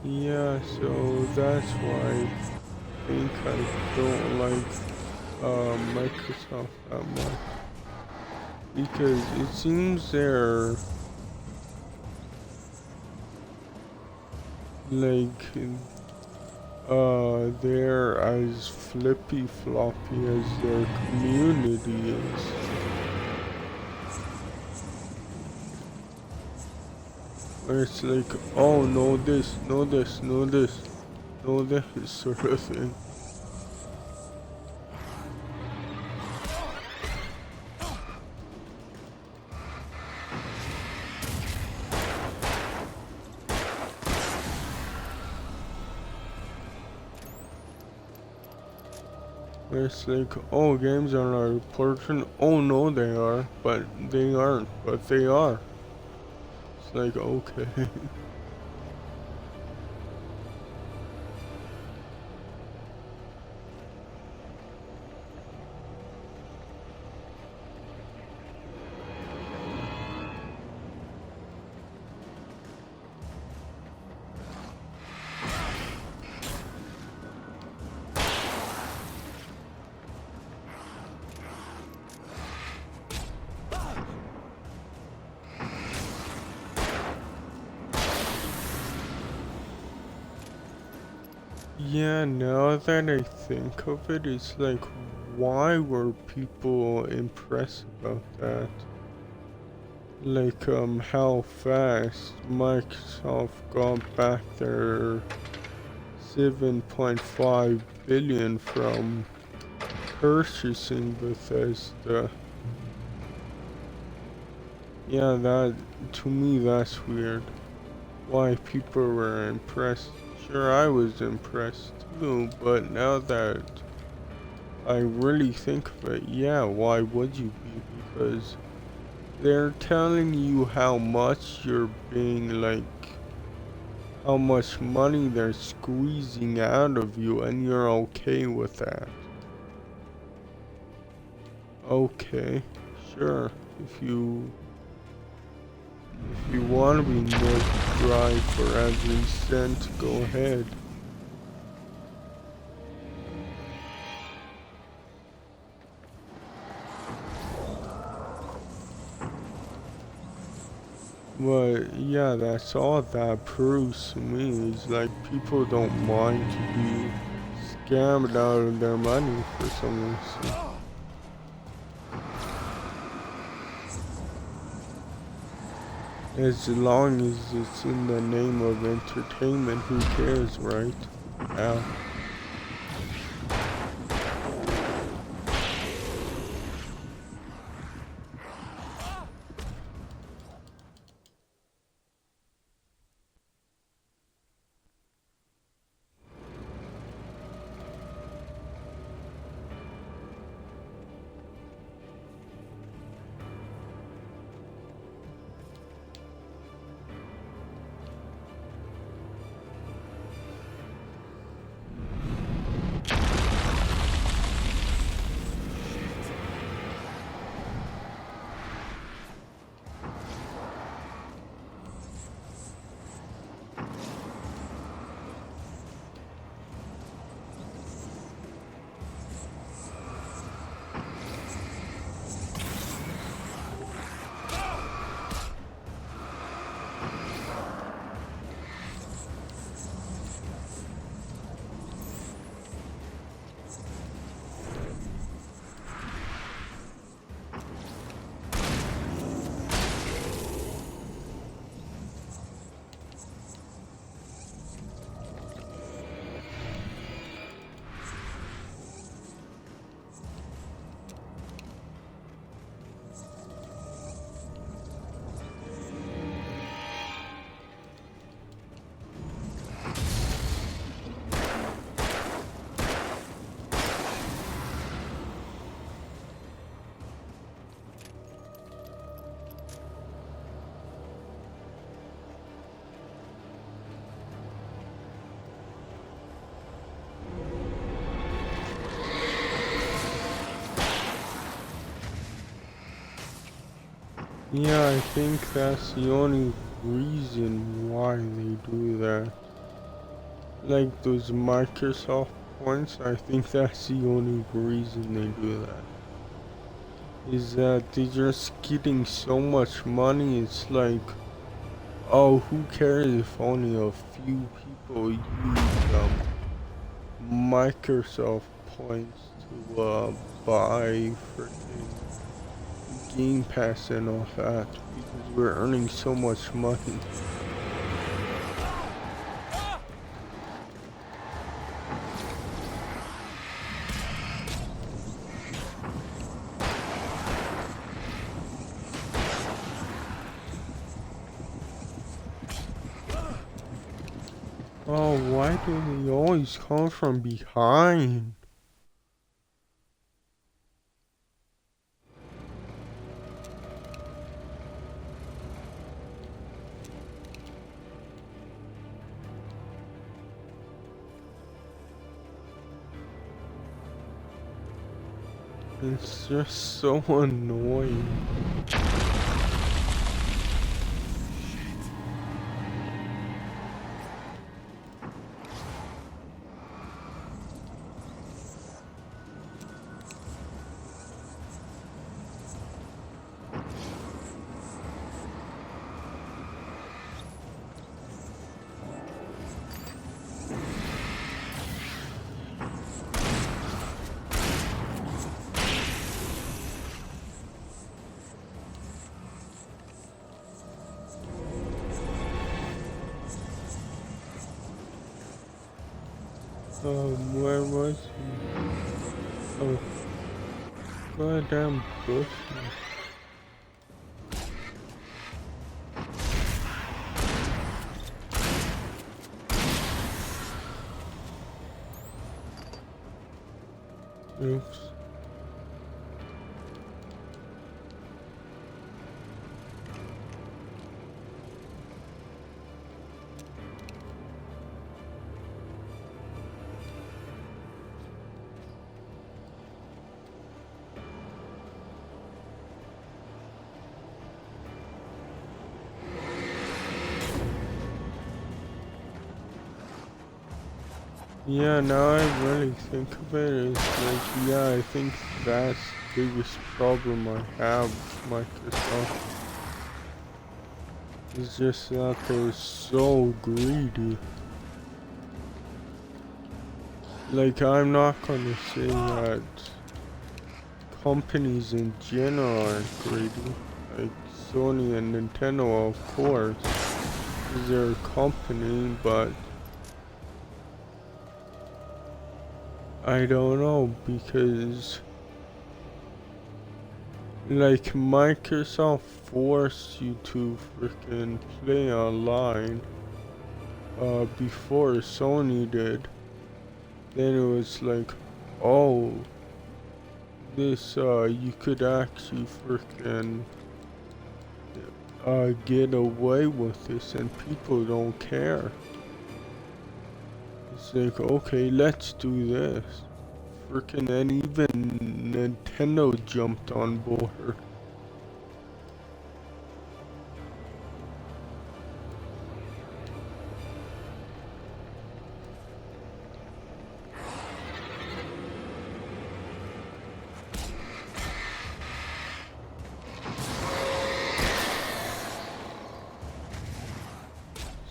Yeah, so that's why I think I don't like Microsoft that much. Because it seems like they're as flippy floppy as their community is. Where it's like, oh, know this, know this, know this, know this sort of thing. Where it's like, oh, games are not important. Oh no, they are, but they aren't, but they are. It's like, okay. Yeah, now that I think of it, it's like, why were people impressed about that? like how fast Microsoft got back their 7.5 billion from purchasing Bethesda. Yeah, that, to me, that's weird. Why people were impressed. Sure, I was impressed too, but now that I really think of it, yeah, why would you be? Because they're telling you how much you're being like, how much money they're squeezing out of you, and you're okay with that. Okay, sure. If you want to be milked dry for every cent, go ahead. But yeah, that's all that proves to me is like people don't mind to be scammed out of their money for some reason. As long as it's in the name of entertainment, who cares, right? Yeah. Yeah, I think that's the only reason why they do that. Like those Microsoft points, I think that's the only reason they do that. Is that they're just getting so much money, it's like, oh, who cares if only a few people use Microsoft points to buy freaking Game Pass and all that, because we're earning so much money. Oh, why do they always come from behind? It's just so annoying. Where was he? Oh, goddamn bush. Oops. Yeah, now I really think of it, it's like, yeah, I think that's the biggest problem I have with Microsoft. It's just that they're so greedy. Like, I'm not gonna say that companies in general aren't greedy. Like, Sony and Nintendo, of course, 'cause they're a company, but I don't know, because like Microsoft forced you to freaking play online before Sony did. Then it was like, oh, this you could actually freaking get away with this and people don't care. It's like, okay, let's do this. Freaking, and even Nintendo jumped on board.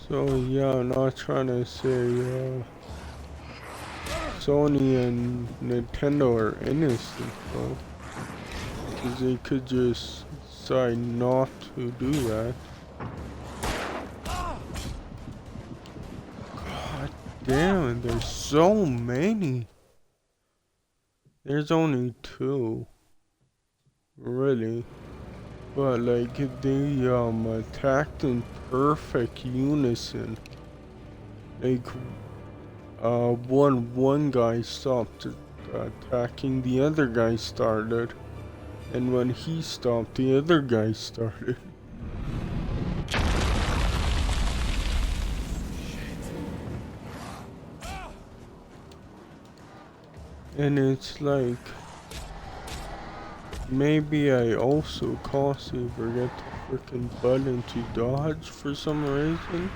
So yeah, I'm not trying to say Sony and Nintendo are innocent though, because they could just decide not to do that. God damn it, there's so many. There's only two, really. But like they attacked in perfect unison. Like one guy stopped attacking, the other guy started, and when he stopped, the other guy started. And it's like, maybe I also constantly forget the freaking button to dodge for some reason.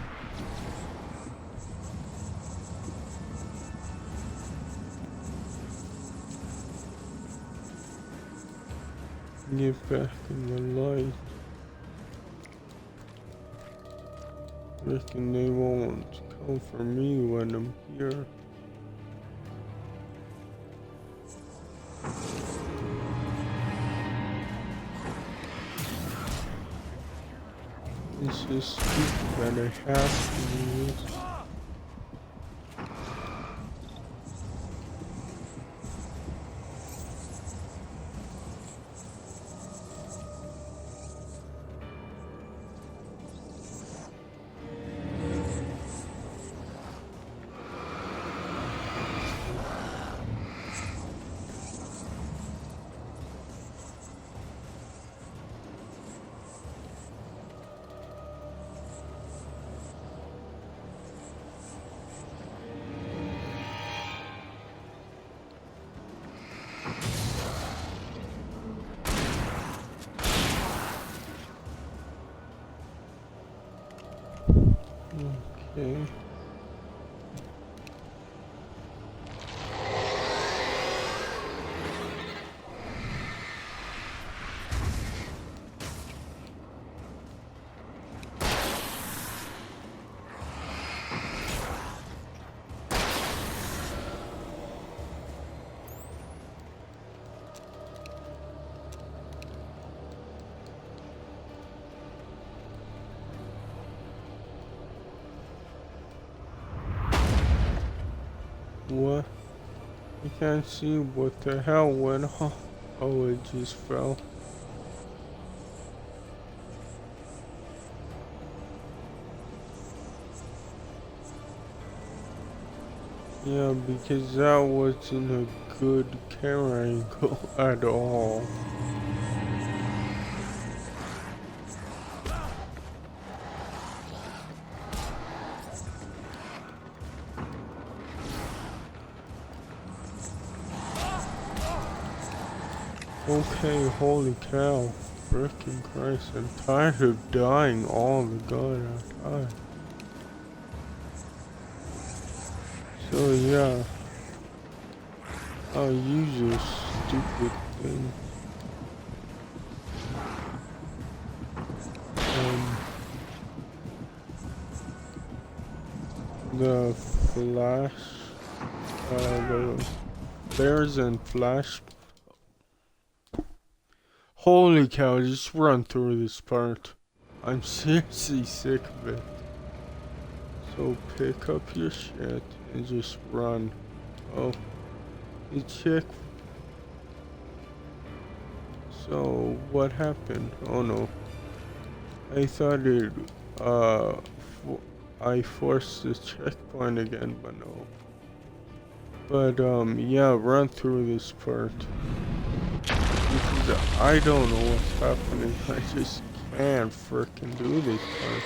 Get back in the light. Reckon they won't come for me when I'm here. It's just stupid that I have to do this. Okay. What? I can't see what the hell went on. Oh, it just fell. Yeah, because that wasn't a good camera angle at all. Okay, holy cow. Frickin' Christ, I'm tired of dying all the goddamn time. So yeah, I'll use this stupid thing. The flash, the flares and flash. Holy cow, just run through this part. I'm seriously sick of it. So pick up your shit and just run. Oh, the chick. So what happened? Oh no. I thought it, I forced the checkpoint again, but no. But yeah, run through this part. Because I don't know what's happening. I just can't frickin' do this part.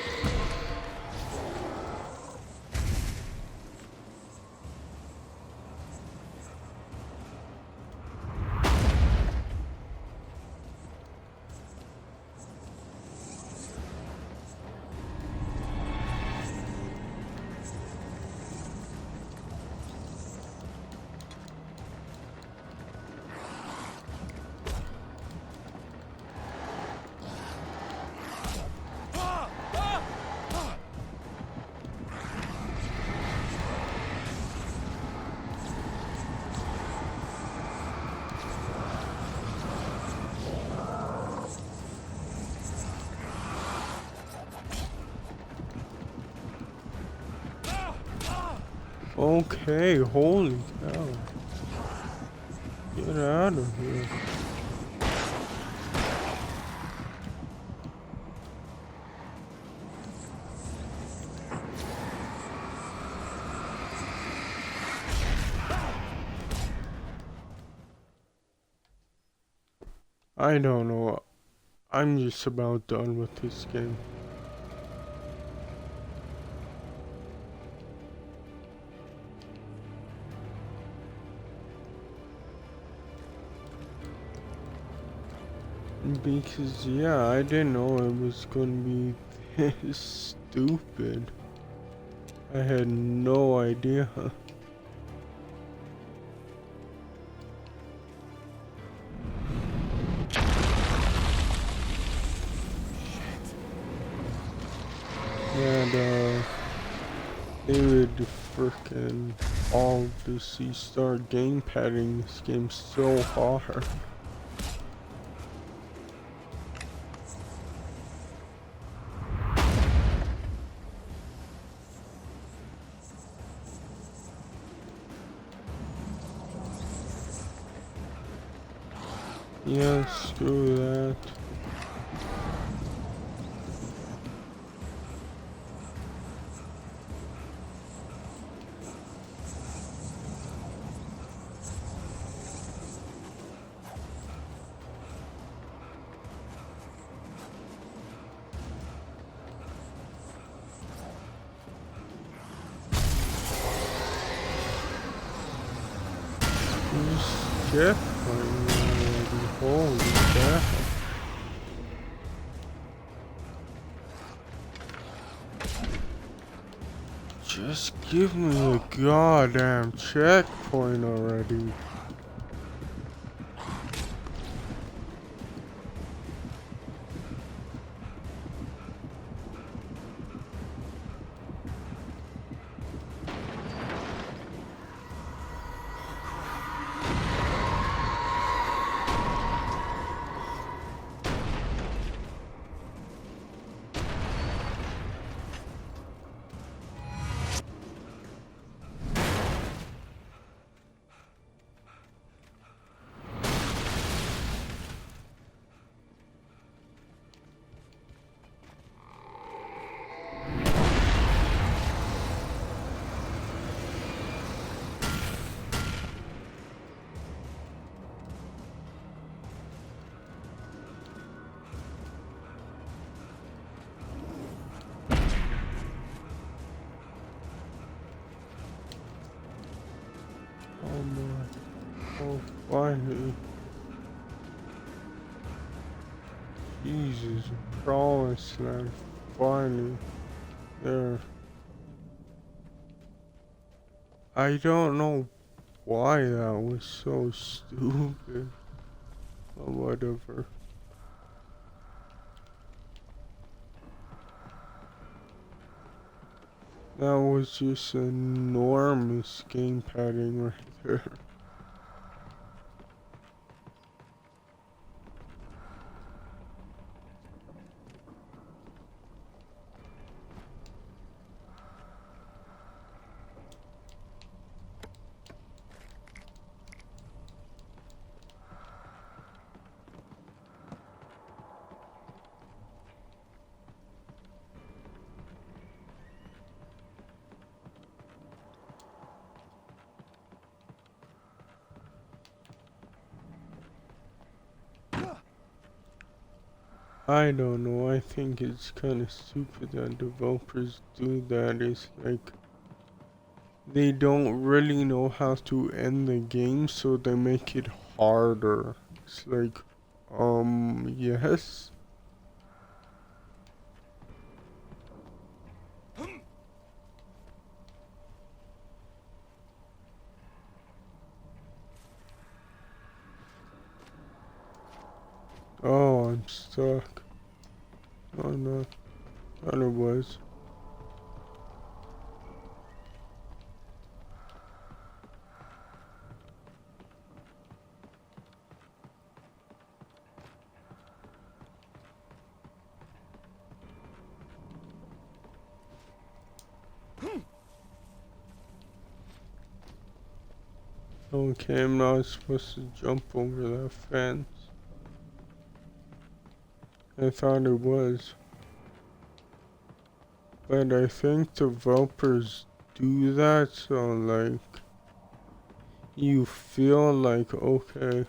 Okay, holy cow. Get out of here. I don't know. I'm just about done with this game. Because, yeah, I didn't know it was gonna be this stupid. I had no idea. And, they would frickin' all obviously start game padding this game so hard. Yeah, screw that. Jeff, holy cow. Just give me a goddamn checkpoint already. finally. Jesus, promised land, finally. There. I don't know why that was so stupid. But whatever. That was just enormous game padding right there. I don't know, I think it's kinda stupid that developers do that. It's like, they don't really know how to end the game, so they make it harder. It's like, yes? Oh, I'm stuck. Oh no, thought it was. Okay, I'm not supposed to jump over that fence. I thought it was. But I think developers do that so like you feel like, okay,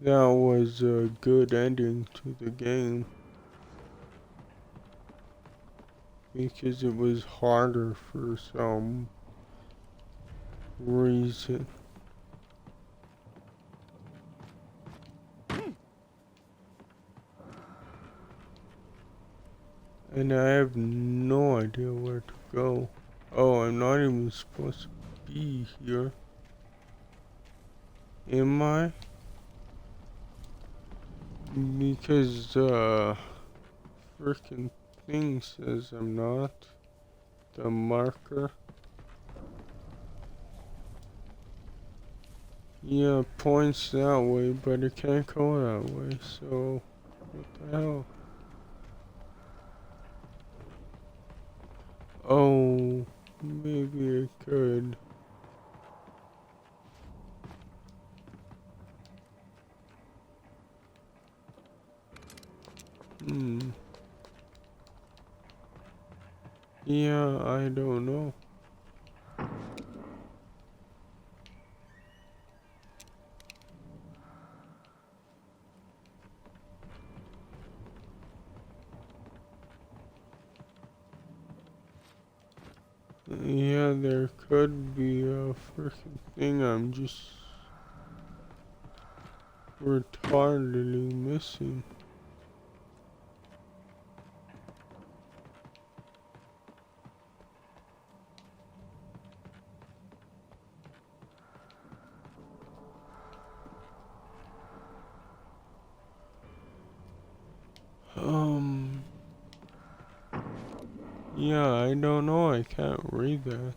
that was a good ending to the game. Because it was harder for some reason. And I have no idea where to go. Oh, I'm not even supposed to be here. Am I? Because freaking thing says I'm not. The marker. Yeah, it points that way, but it can't go that way, so what the hell? Oh, maybe I could. Yeah, I don't know. Yeah, there could be a freaking thing I'm just retardedly missing. Yeah, I don't know, I can't read that.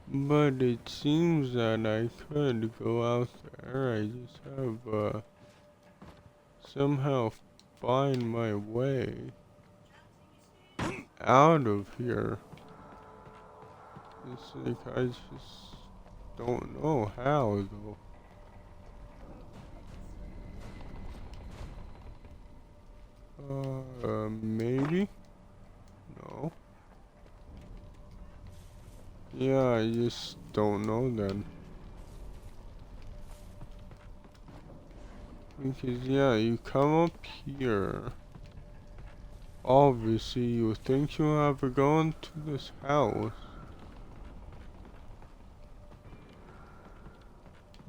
But it seems that I could go out there, I just have, somehow find my way out of here. It's like, I just don't know how, though. Maybe? No. Yeah, I just don't know then. Because, yeah, you come up here. obviously you think you have to go into this house,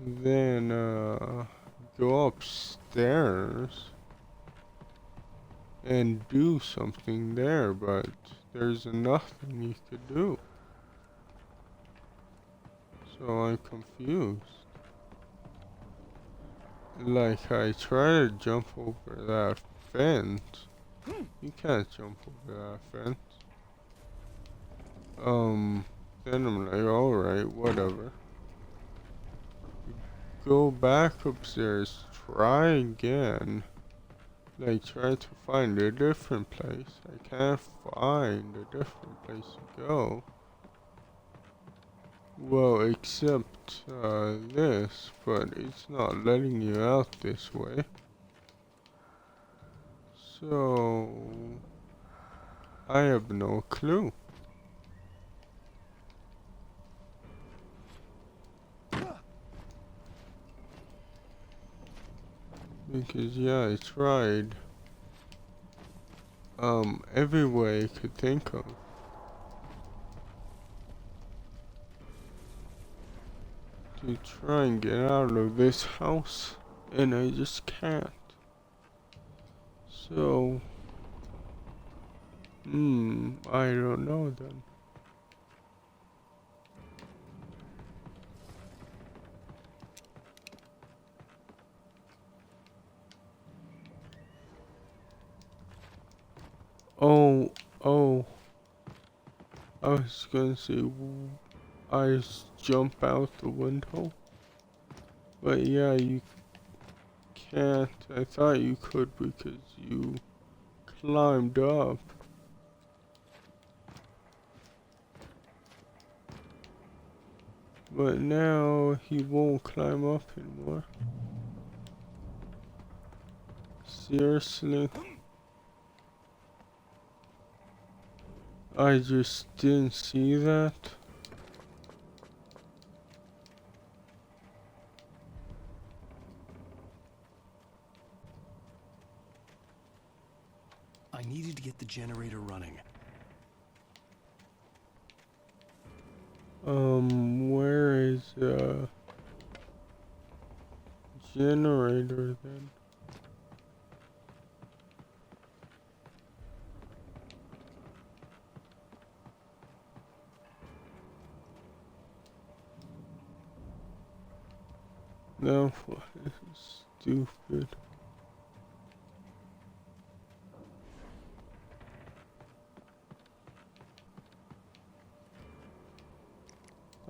then go upstairs and do something there, but there's nothing you could do. So I'm confused. Like, I try to jump over that fence. You can't jump over that fence. Then I'm like, alright, whatever. Go back upstairs, try again. Like, try to find a different place. I can't find a different place to go. Well, except this, but it's not letting you out this way. So, I have no clue. Because, yeah, I tried, every way I could think of. To try and get out of this house, and I just can't. So, I don't know then. Oh, I was gonna say, I just jump out the window. But yeah, you can't. I thought you could because you climbed up. But now he won't climb up anymore. Seriously? I just didn't see that. I needed to get the generator running. Where is generator then? No, this is stupid.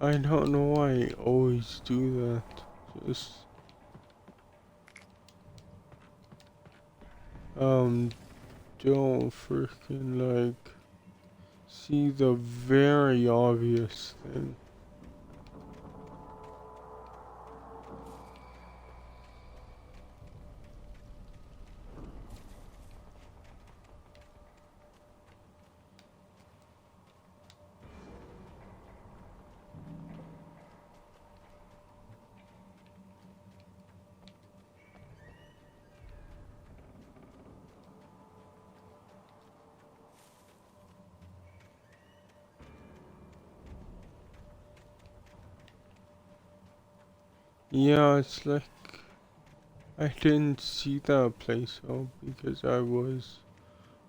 I don't know why I always do that. Just don't freaking like see the very obvious thing. Yeah, it's like I didn't see that place out because I was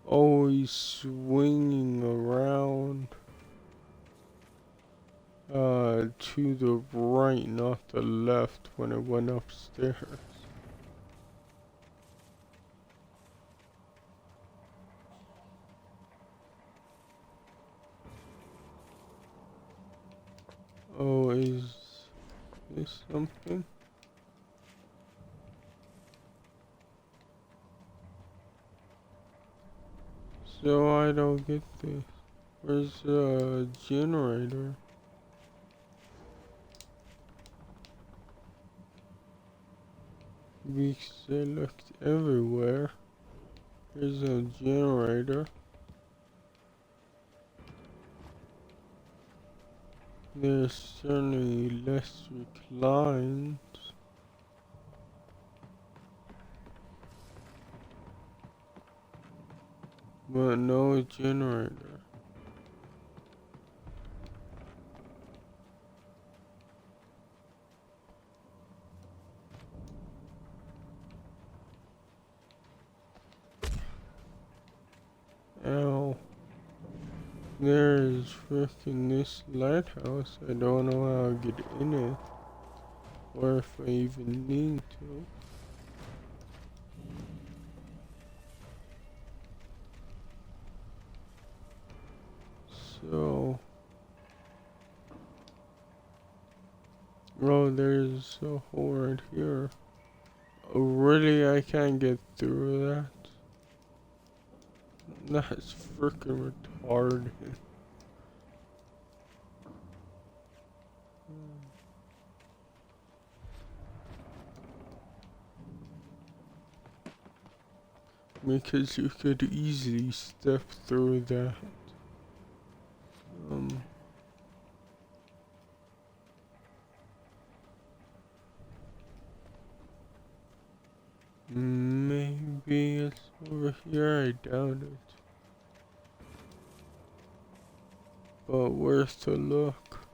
always swinging around to the right, not the left when I went upstairs. Oh, is this something? So I don't get this. Where's the generator? Because I looked everywhere. Here's a generator. There's certainly electric lines. but no generator. Ow. There's frickin' this lighthouse. I don't know how to get in it. Or if I even need to. So... Oh, there's a hole right here. Oh, really? I can't get through that? That's frickin' retarded. Because you could easily step through that. Maybe it's over here, I doubt it. But worth a look.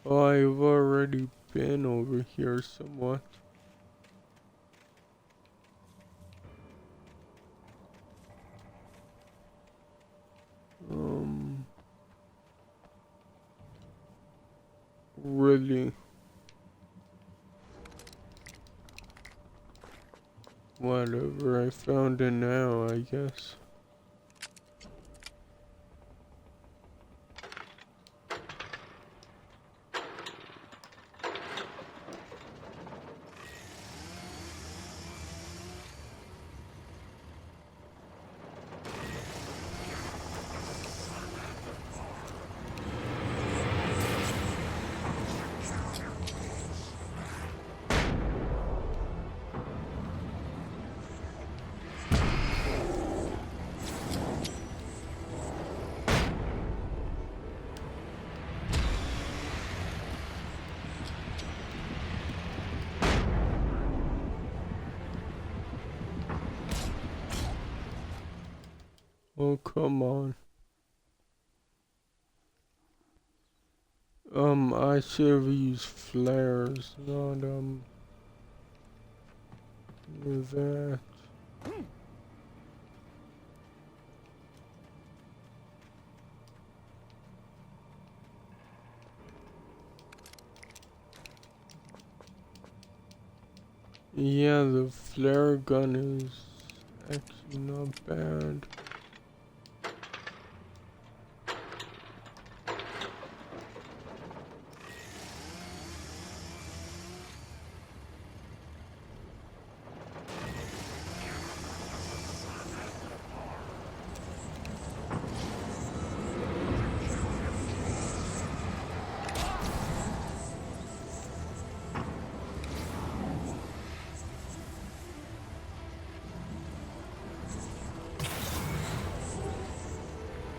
Oh, I've already been over here somewhat. Really? Whatever, I found it now, I guess. Oh, come on. I should have used flares, not, that. Yeah, the flare gun is actually not bad.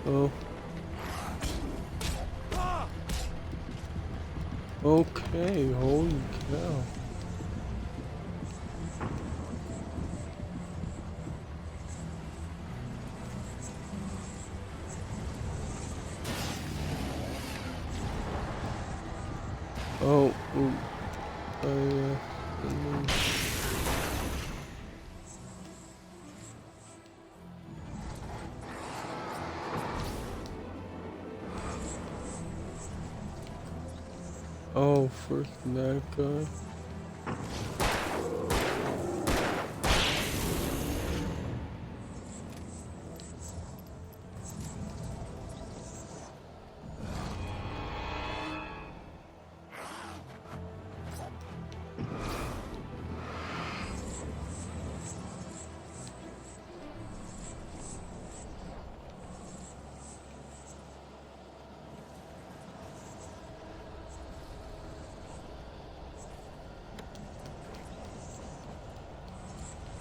Oh. Okay, holy cow. Oh, ooh. Oh, first that guy.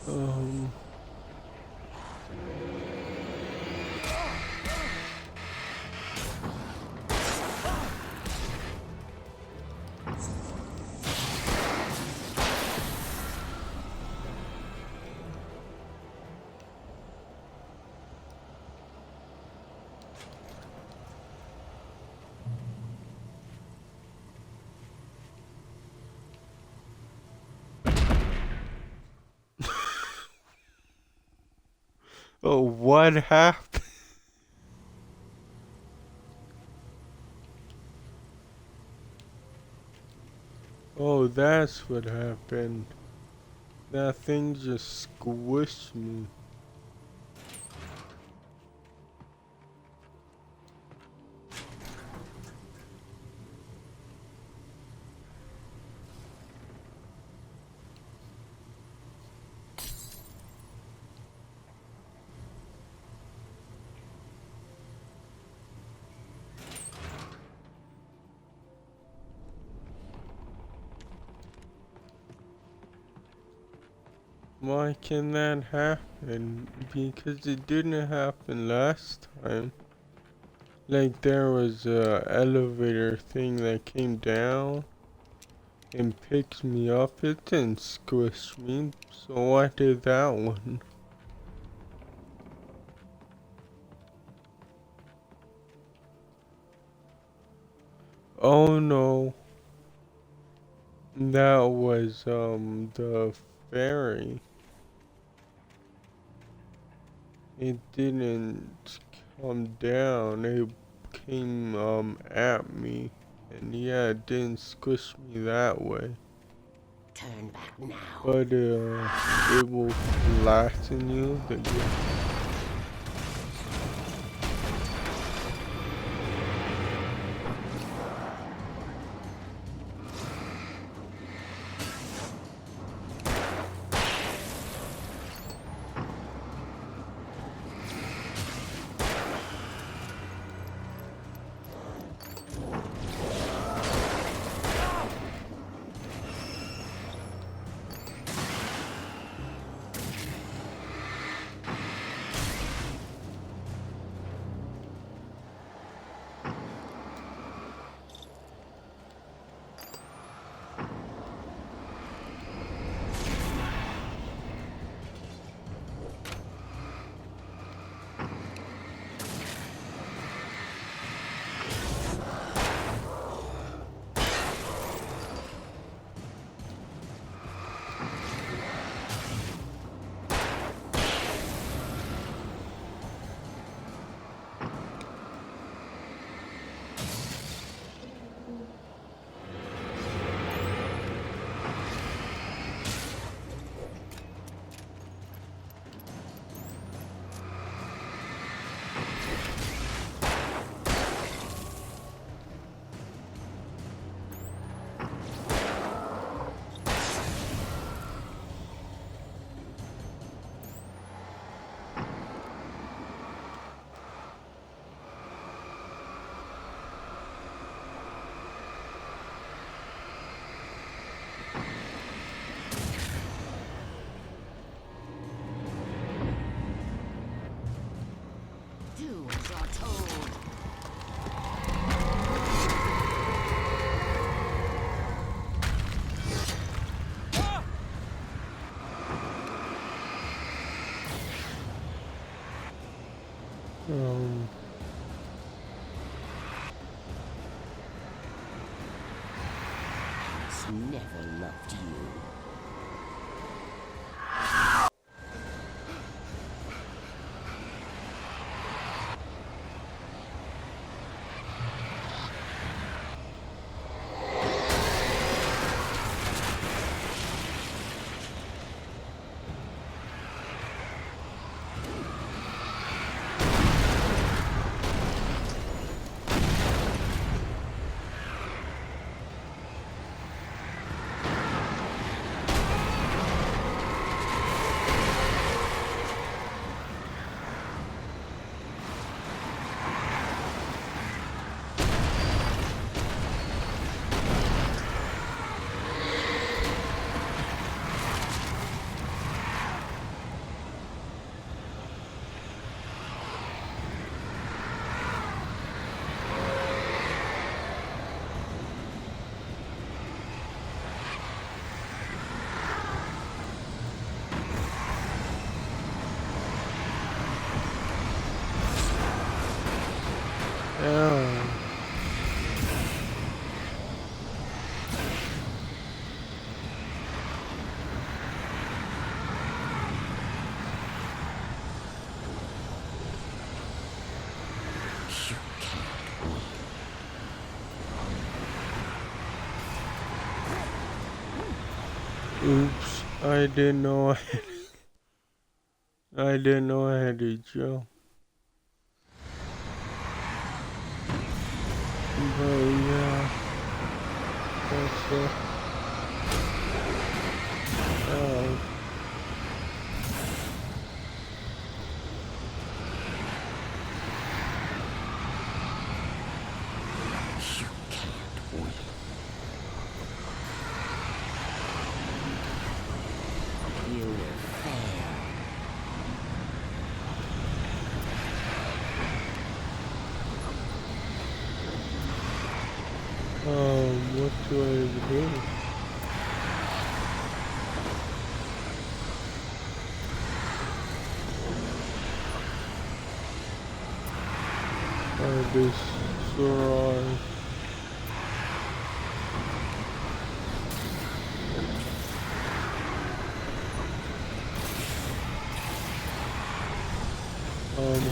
Um. Oh, what happened? Oh, that's what happened. That thing just squished me. Why can that happen? Because it didn't happen last time. Like there was a elevator thing that came down and picked me up. It didn't squish me, so why did that one? Oh no, that was the ferry. It didn't come down. It came at me, and yeah, it didn't squish me that way. Turn back now. But it will flatten you. Do as you're told. Um, Has never loved you. Oops, I didn't know I didn't know I had to jump. But yeah, that's it. You can't win. You will fail. What do I do? This Surai.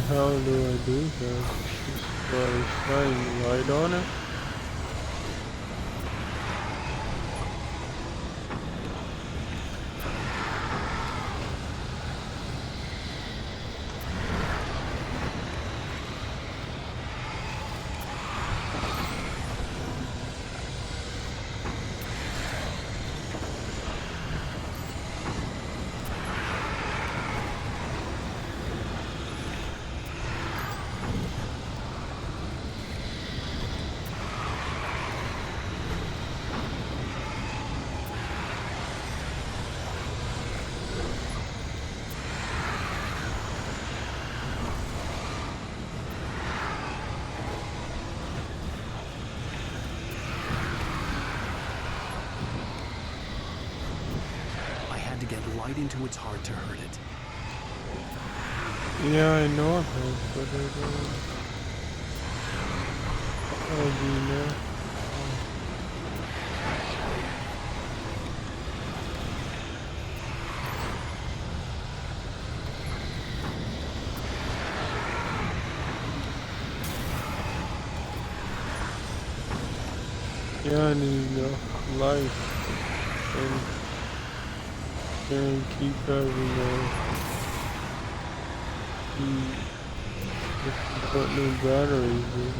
How do I do that? Just by shining light on it? I had to get light into its heart to hurt it. Yeah, I know that, but I don't. How do you know? Yeah, I need enough life and can keep having put new batteries in.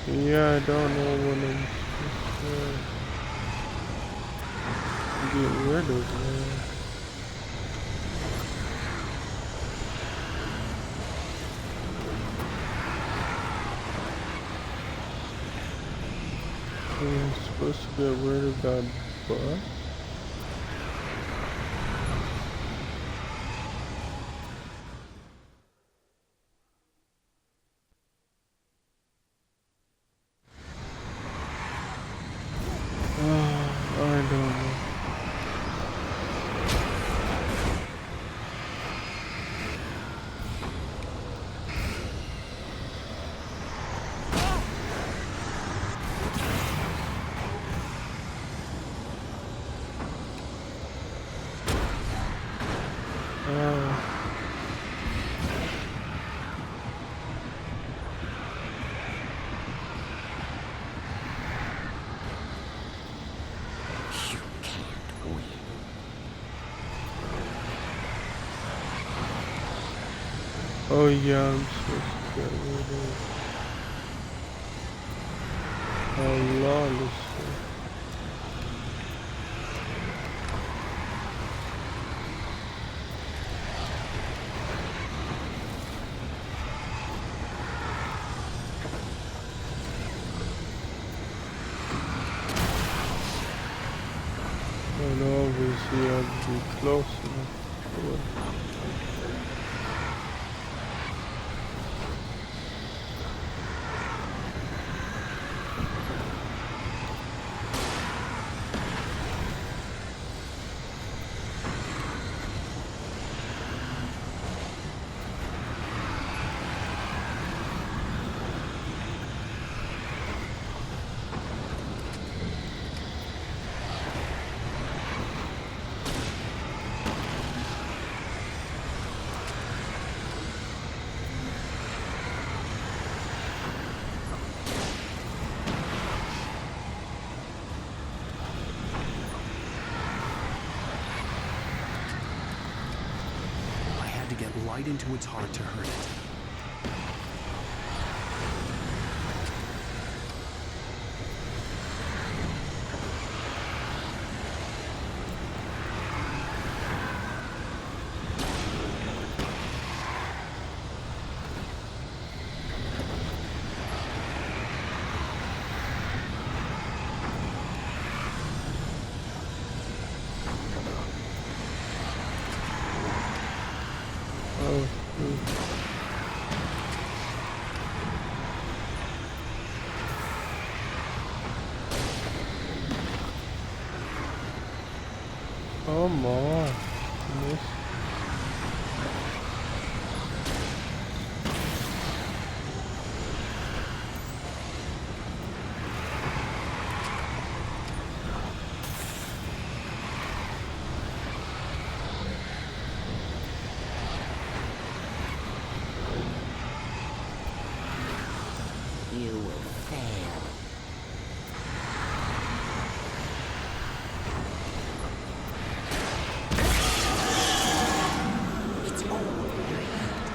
Yeah, I don't know when I'm supposed to get rid of that. I'm supposed to get rid of that bus. I don't know. You can't win. Oh yeah, I'm supposed to get rid of a lot of stuff. And obviously I have to be close enough to it. had to get light into its heart to hurt it. Come on. Miss. You will fail. It's all in your head.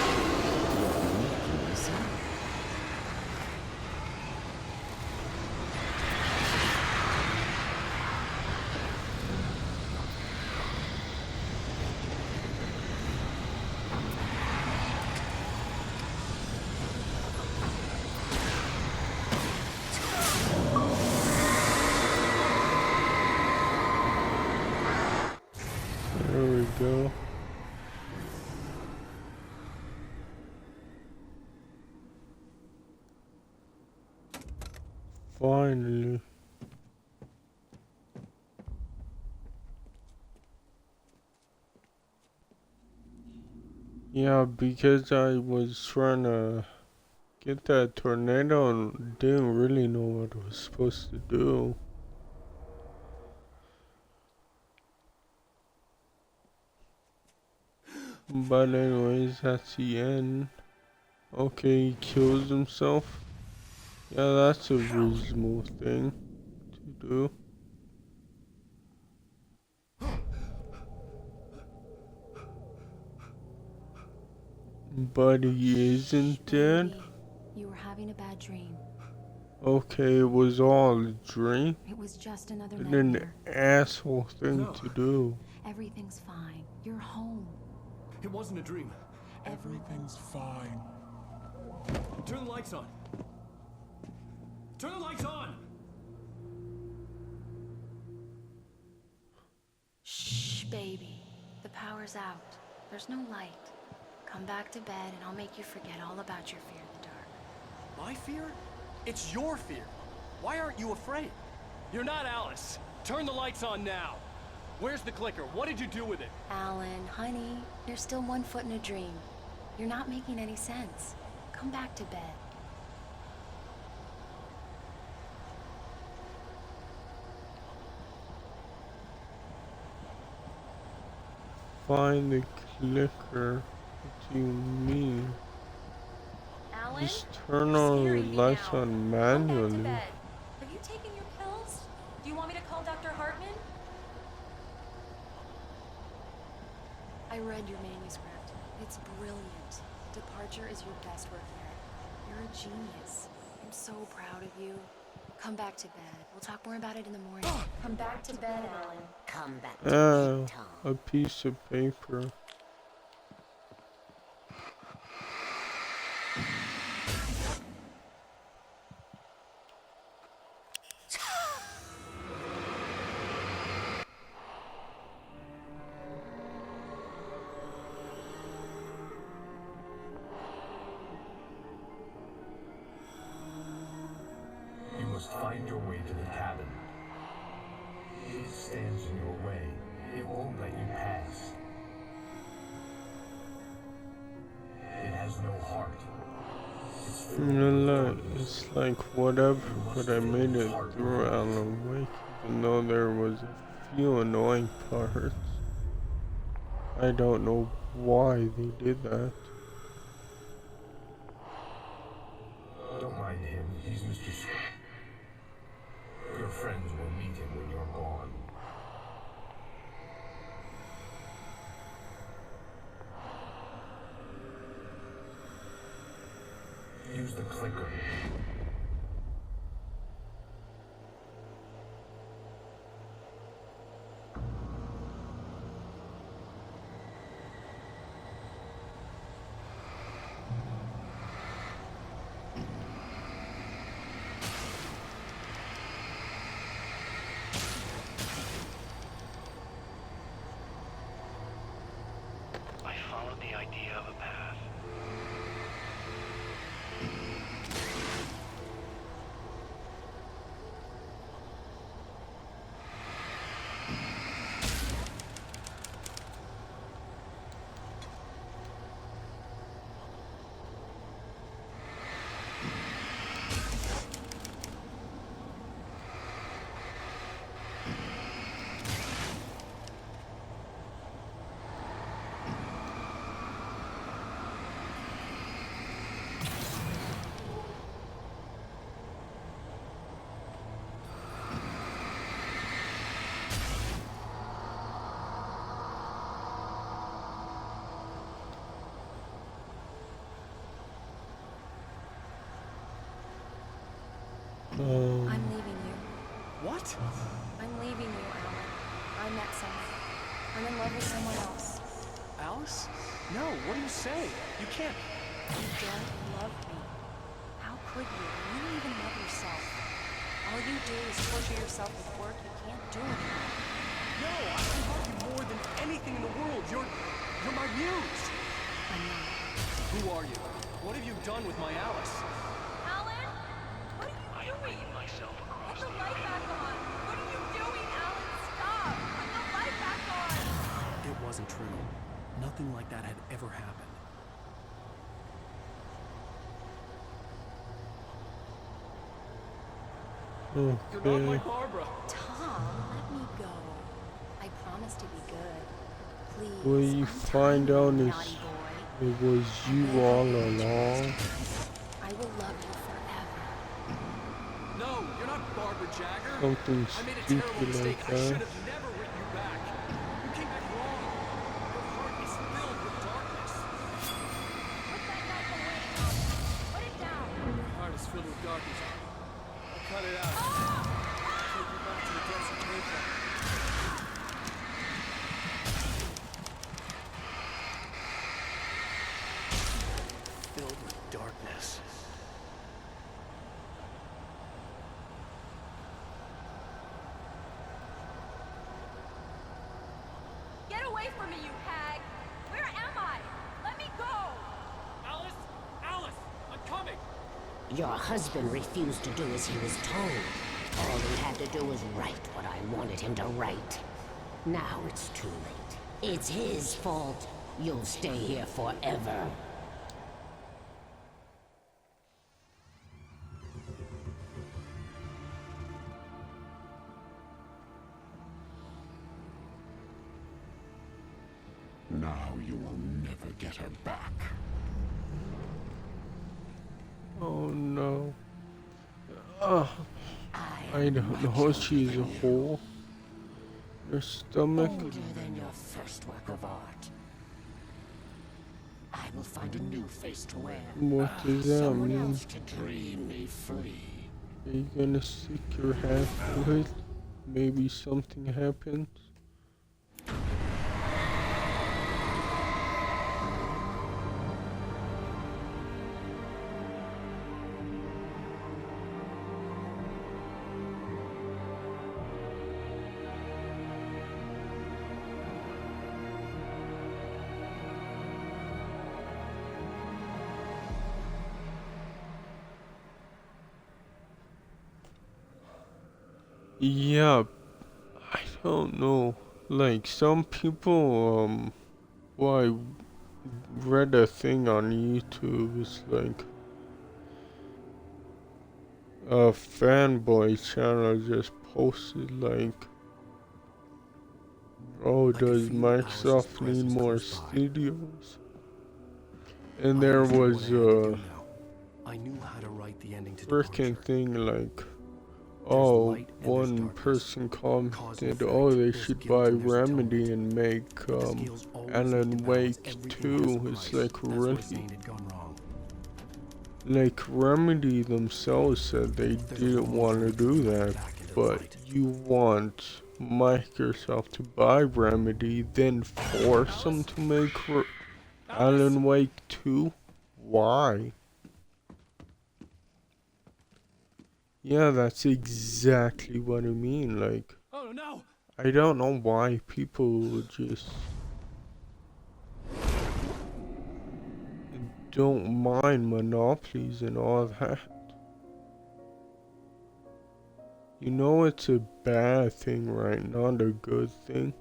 You're making this up. There we go. Finally. Yeah, because I was trying to get that tornado and didn't really know what I was supposed to do. But anyways, that's the end. Okay, he kills himself. Yeah, that's a reasonable thing to do. But he isn't dead? Baby, you were having a bad dream. Okay, it was all a dream. It was just another And an nightmare. asshole thing No. to do. Everything's fine. You're home. It wasn't a dream. Everything's fine. Turn the lights on. Turn the lights on! Shh, baby. The power's out. There's no light. Come back to bed and I'll make you forget all about your fear of the dark. My fear? It's your fear. Why aren't you afraid? You're not Alice. Turn the lights on now. Where's the clicker? What did you do with it? Alan, honey, you're still 1 foot in a dream. You're not making any sense. Come back to bed. Find the clicker. What do you mean? Alan, Just turn you're on the scaring me lights now. on Come back to manually. bed. Have you taken your pills? Do you want me to call Dr. Hartman? I read your manuscript. It's brilliant. Departure is your best work yet. You're a genius. I'm so proud of you. Come back to bed. We'll talk more about it in the morning. Come back to bed, Alan. Come back to Ah, bed, Tom. a piece of paper. You must find your way to the cabin. It stands in your way. It won't let you pass. It has no heart. It's filled with Look, darkness. it's like whatever, but I made it through Alan Wake, even though there was a few annoying parts. I don't know why they did that. friends we're meeting when you're gone. Use the clicker. I followed the idea of a path. I'm leaving you. What? I'm leaving you, Alan. I met someone. I'm in love with someone else. Alice? No, what are you saying? You can't. You don't love me. How could you? You don't even love yourself. All you do is torture yourself with work you can't do anymore. No, I love you more than anything in the world. You're my muse. I'm not. Who are you? What have you done with my Alice? Alan? What are you doing? Myself across Put the light back on. What are you doing, Alan? Stop. Put the light back on. It wasn't true. Nothing like that had ever happened. You're not my Okay. Barbara. Tom, let me go. I promise to be good. Please. What you I'm find tired, out is naughty boy. it was you all along. I will love you forever. No, you're not Barbara Jagger. Something I made a terrible stupid mistake. like I should that. have never written you back. You came back wrong. Your heart is filled with darkness. Put that knife away, Tom. Put it down. Your heart is filled with darkness. I'll cut it out. Take you back to the desert playground. Filled with darkness. Get away from me, you hag! Where am I? Let me go! Alice! Alice! I'm coming! Your husband refused to do as he was told. All he had to do was write what I wanted him to write. Now it's too late. It's his fault. You'll stay here forever. Now you will never get her back. Oh no. I don't know. She's a hole. Her stomach. Older than your first work of art. I will find a new face to wear. What does that Someone mean? else to dream me free. Are you gonna stick your hand through it? Maybe something happens? Yeah, I don't know. Like some people, well, I read a thing on YouTube. It's like a fanboy channel just posted like, oh, I could does feel Alice's Microsoft need presence more close by. studios? And I there understood was what I had to a do now. I knew how to write the ending to Departure. freaking thing like, There's Oh, light and there's one darkness. person Cause and commented, effect. oh, they There's should guilt buy and there's Remedy atonement. and make But the scales always need to Alan balance Wake everything has a 2. It's price. like That's where really, Zane had gone wrong. like Remedy themselves said they There's a didn't long want to journey do from the light that, back into the but light. you want Microsoft to buy Remedy, then force them to make Alan Wake 2? Why? Yeah, that's exactly what I mean. Like, Oh no! I don't know why people just don't mind monopolies and all that. You know it's a bad thing, right? Not a good thing.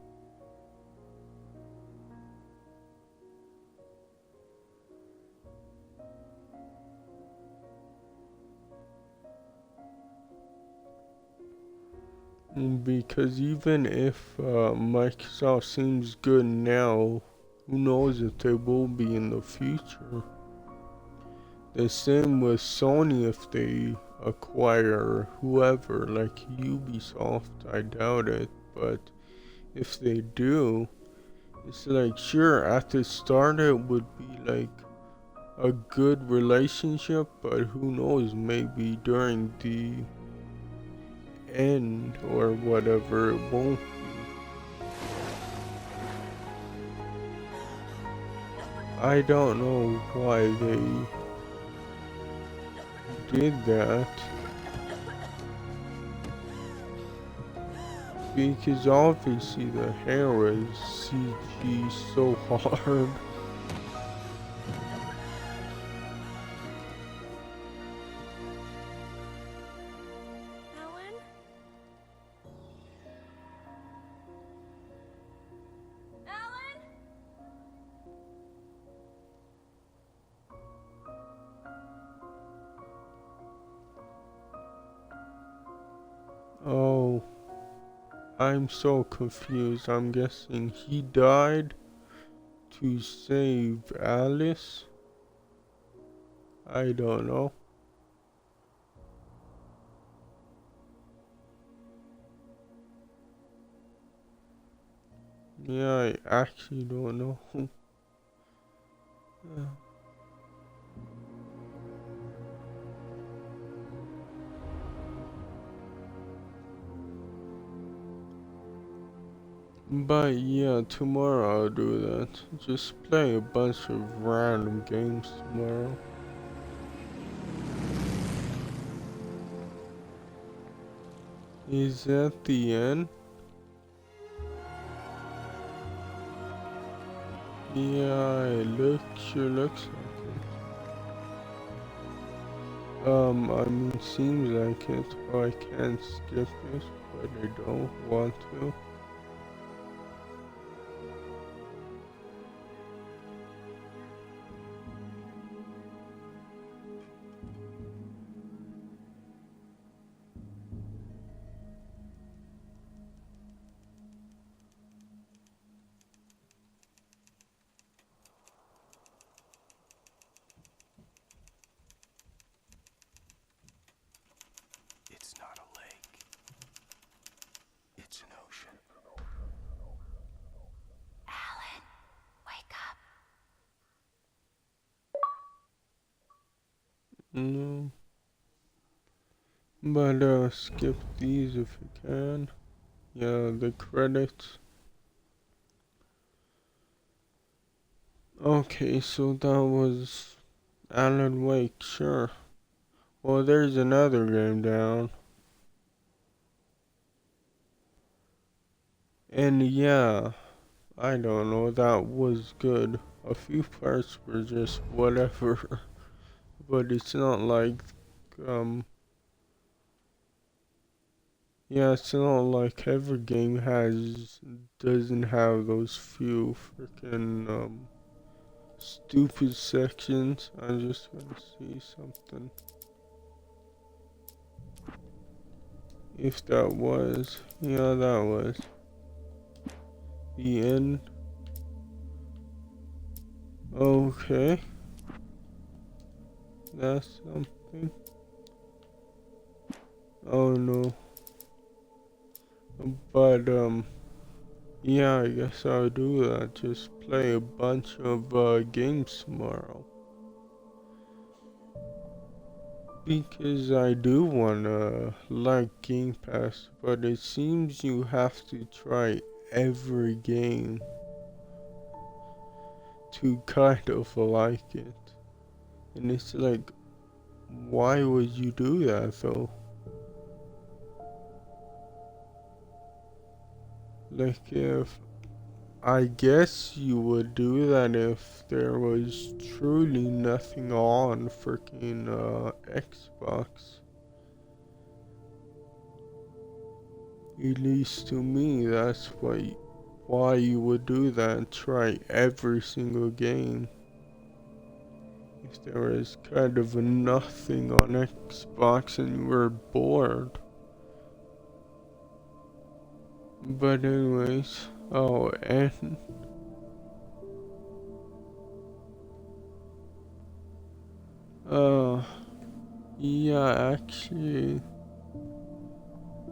Because even if Microsoft seems good now, who knows if they will be in the future. The same with Sony if they acquire whoever, like Ubisoft, I doubt it, but if they do, it's like, sure, at the start it would be like a good relationship, but who knows, maybe during the end or whatever it won't be. I don't know why they did that. Because obviously the hair is CG so hard. Alan? Alan? Oh, I'm so confused. I'm guessing he died to save Alice? I don't know. Yeah, I actually don't know. But yeah, tomorrow I'll do that. Just play a bunch of random games tomorrow. Is that the end? Yeah, sure looks like it. I mean, seems like it. I can't skip it, but I don't want to. It's not a lake. It's an ocean. Alan, wake up. No. But skip these if you can. Yeah, the credits. Okay, so that was Alan Wake, sure. Well, there's another game down. And yeah, I don't know, that was good. A few parts were just whatever. But it's not like, yeah, it's not like every game doesn't have those few freaking, stupid sections. I'm just gonna see something. If that was, yeah, that was the end. Okay, that's something. Oh no. But, yeah, I guess I'll do that. Just play a bunch of, games tomorrow. Because I do wanna like Game Pass, but it seems you have to try every game to kind of like it. And it's like, why would you do that though? Like, if I guess you would do that if there was truly nothing on freaking Xbox. At least to me, that's why you would do that. Try every single game. If there was kind of nothing on Xbox and you were bored. But anyways, oh, and uh, yeah, actually,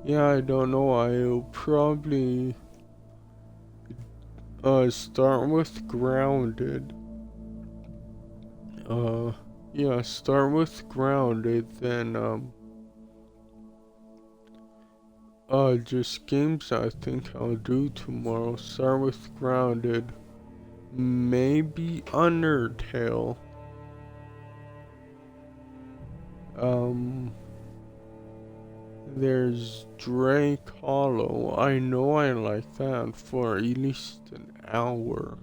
yeah, I don't know. I'll probably start with Grounded. Uh, yeah, start with Grounded, then just games I think I'll do tomorrow. Start with Grounded. Maybe Undertale. There's Drake Hollow. I know I like that for at least an hour.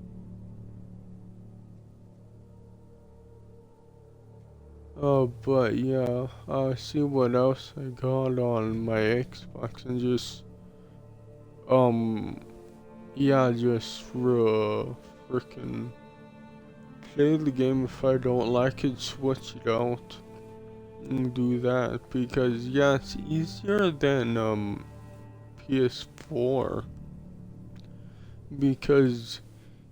But yeah, see what else I got on my Xbox and just, yeah, just freaking play the game. If I don't like it, switch it out and do that, because yeah, it's easier than PS4, because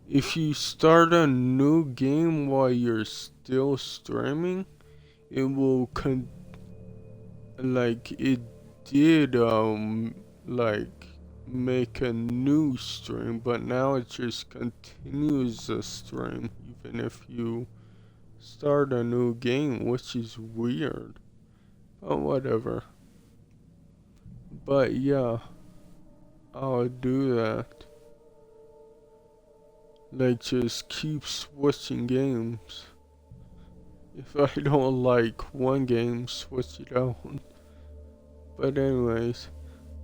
if you start a new game while you're still streaming, it will like it did like make a new stream, but now it just continues the stream even if you start a new game, which is weird. But whatever. But yeah, I'll do that. Like, just keep switching games. If I don't like one game, switch it out. But anyways,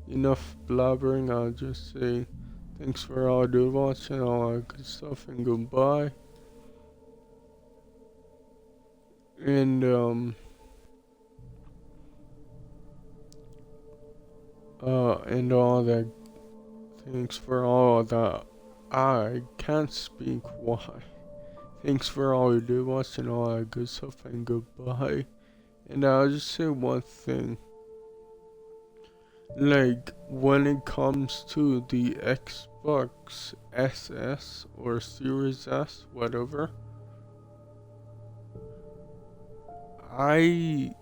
enough blabbering. I'll just say thanks for all dude watching, all that good stuff, and goodbye. And and all that. Thanks for all that. I can't speak. Why? Thanks for all you do watching, all that good stuff, and goodbye. And I'll just say one thing. Like, when it comes to the Xbox SS or Series S, whatever, I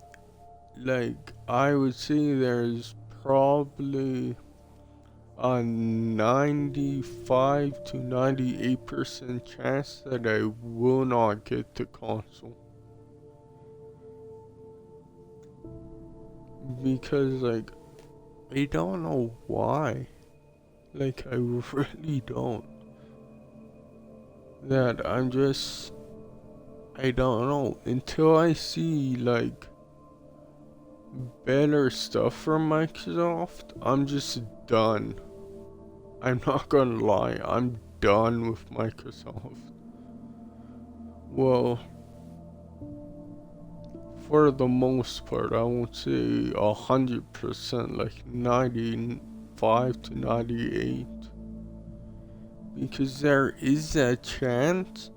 would say there's probably a 95 to 98% chance that I will not get the console. Because, like, I don't know why. Like, I really don't. That I don't know. Until I see, like, better stuff from Microsoft, I'm just done. I'm not gonna lie, I'm done with Microsoft. Well, for the most part, I won't say 100%, like 95 to 98. Because there is a chance,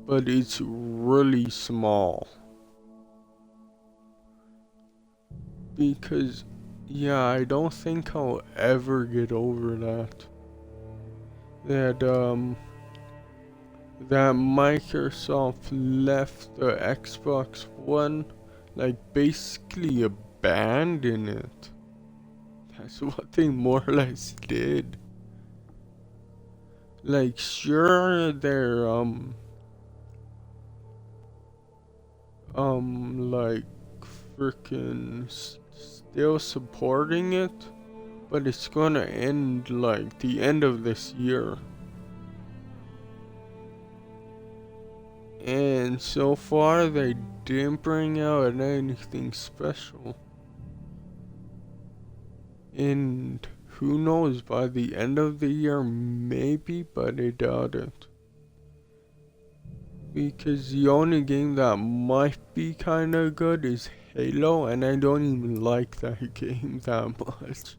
but it's really small. Because, yeah, I don't think I'll ever get over that. That Microsoft left the Xbox One, like, basically abandoned it. That's what they more or less did. Like, sure, they're, like, freaking still supporting it, but it's gonna end, like, the end of this year. And so far, they didn't bring out anything special. And who knows, by the end of the year, maybe, but I doubt it. Because the only game that might be kinda good is Halo, and I don't even like that game that much.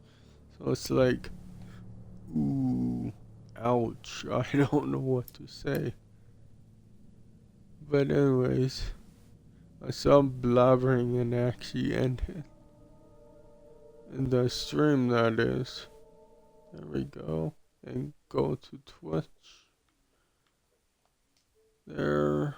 So it's like, ooh, ouch, I don't know what to say. But anyways, I saw blabbering and actually ended. In the stream, that is. There we go. And go to Twitch. There.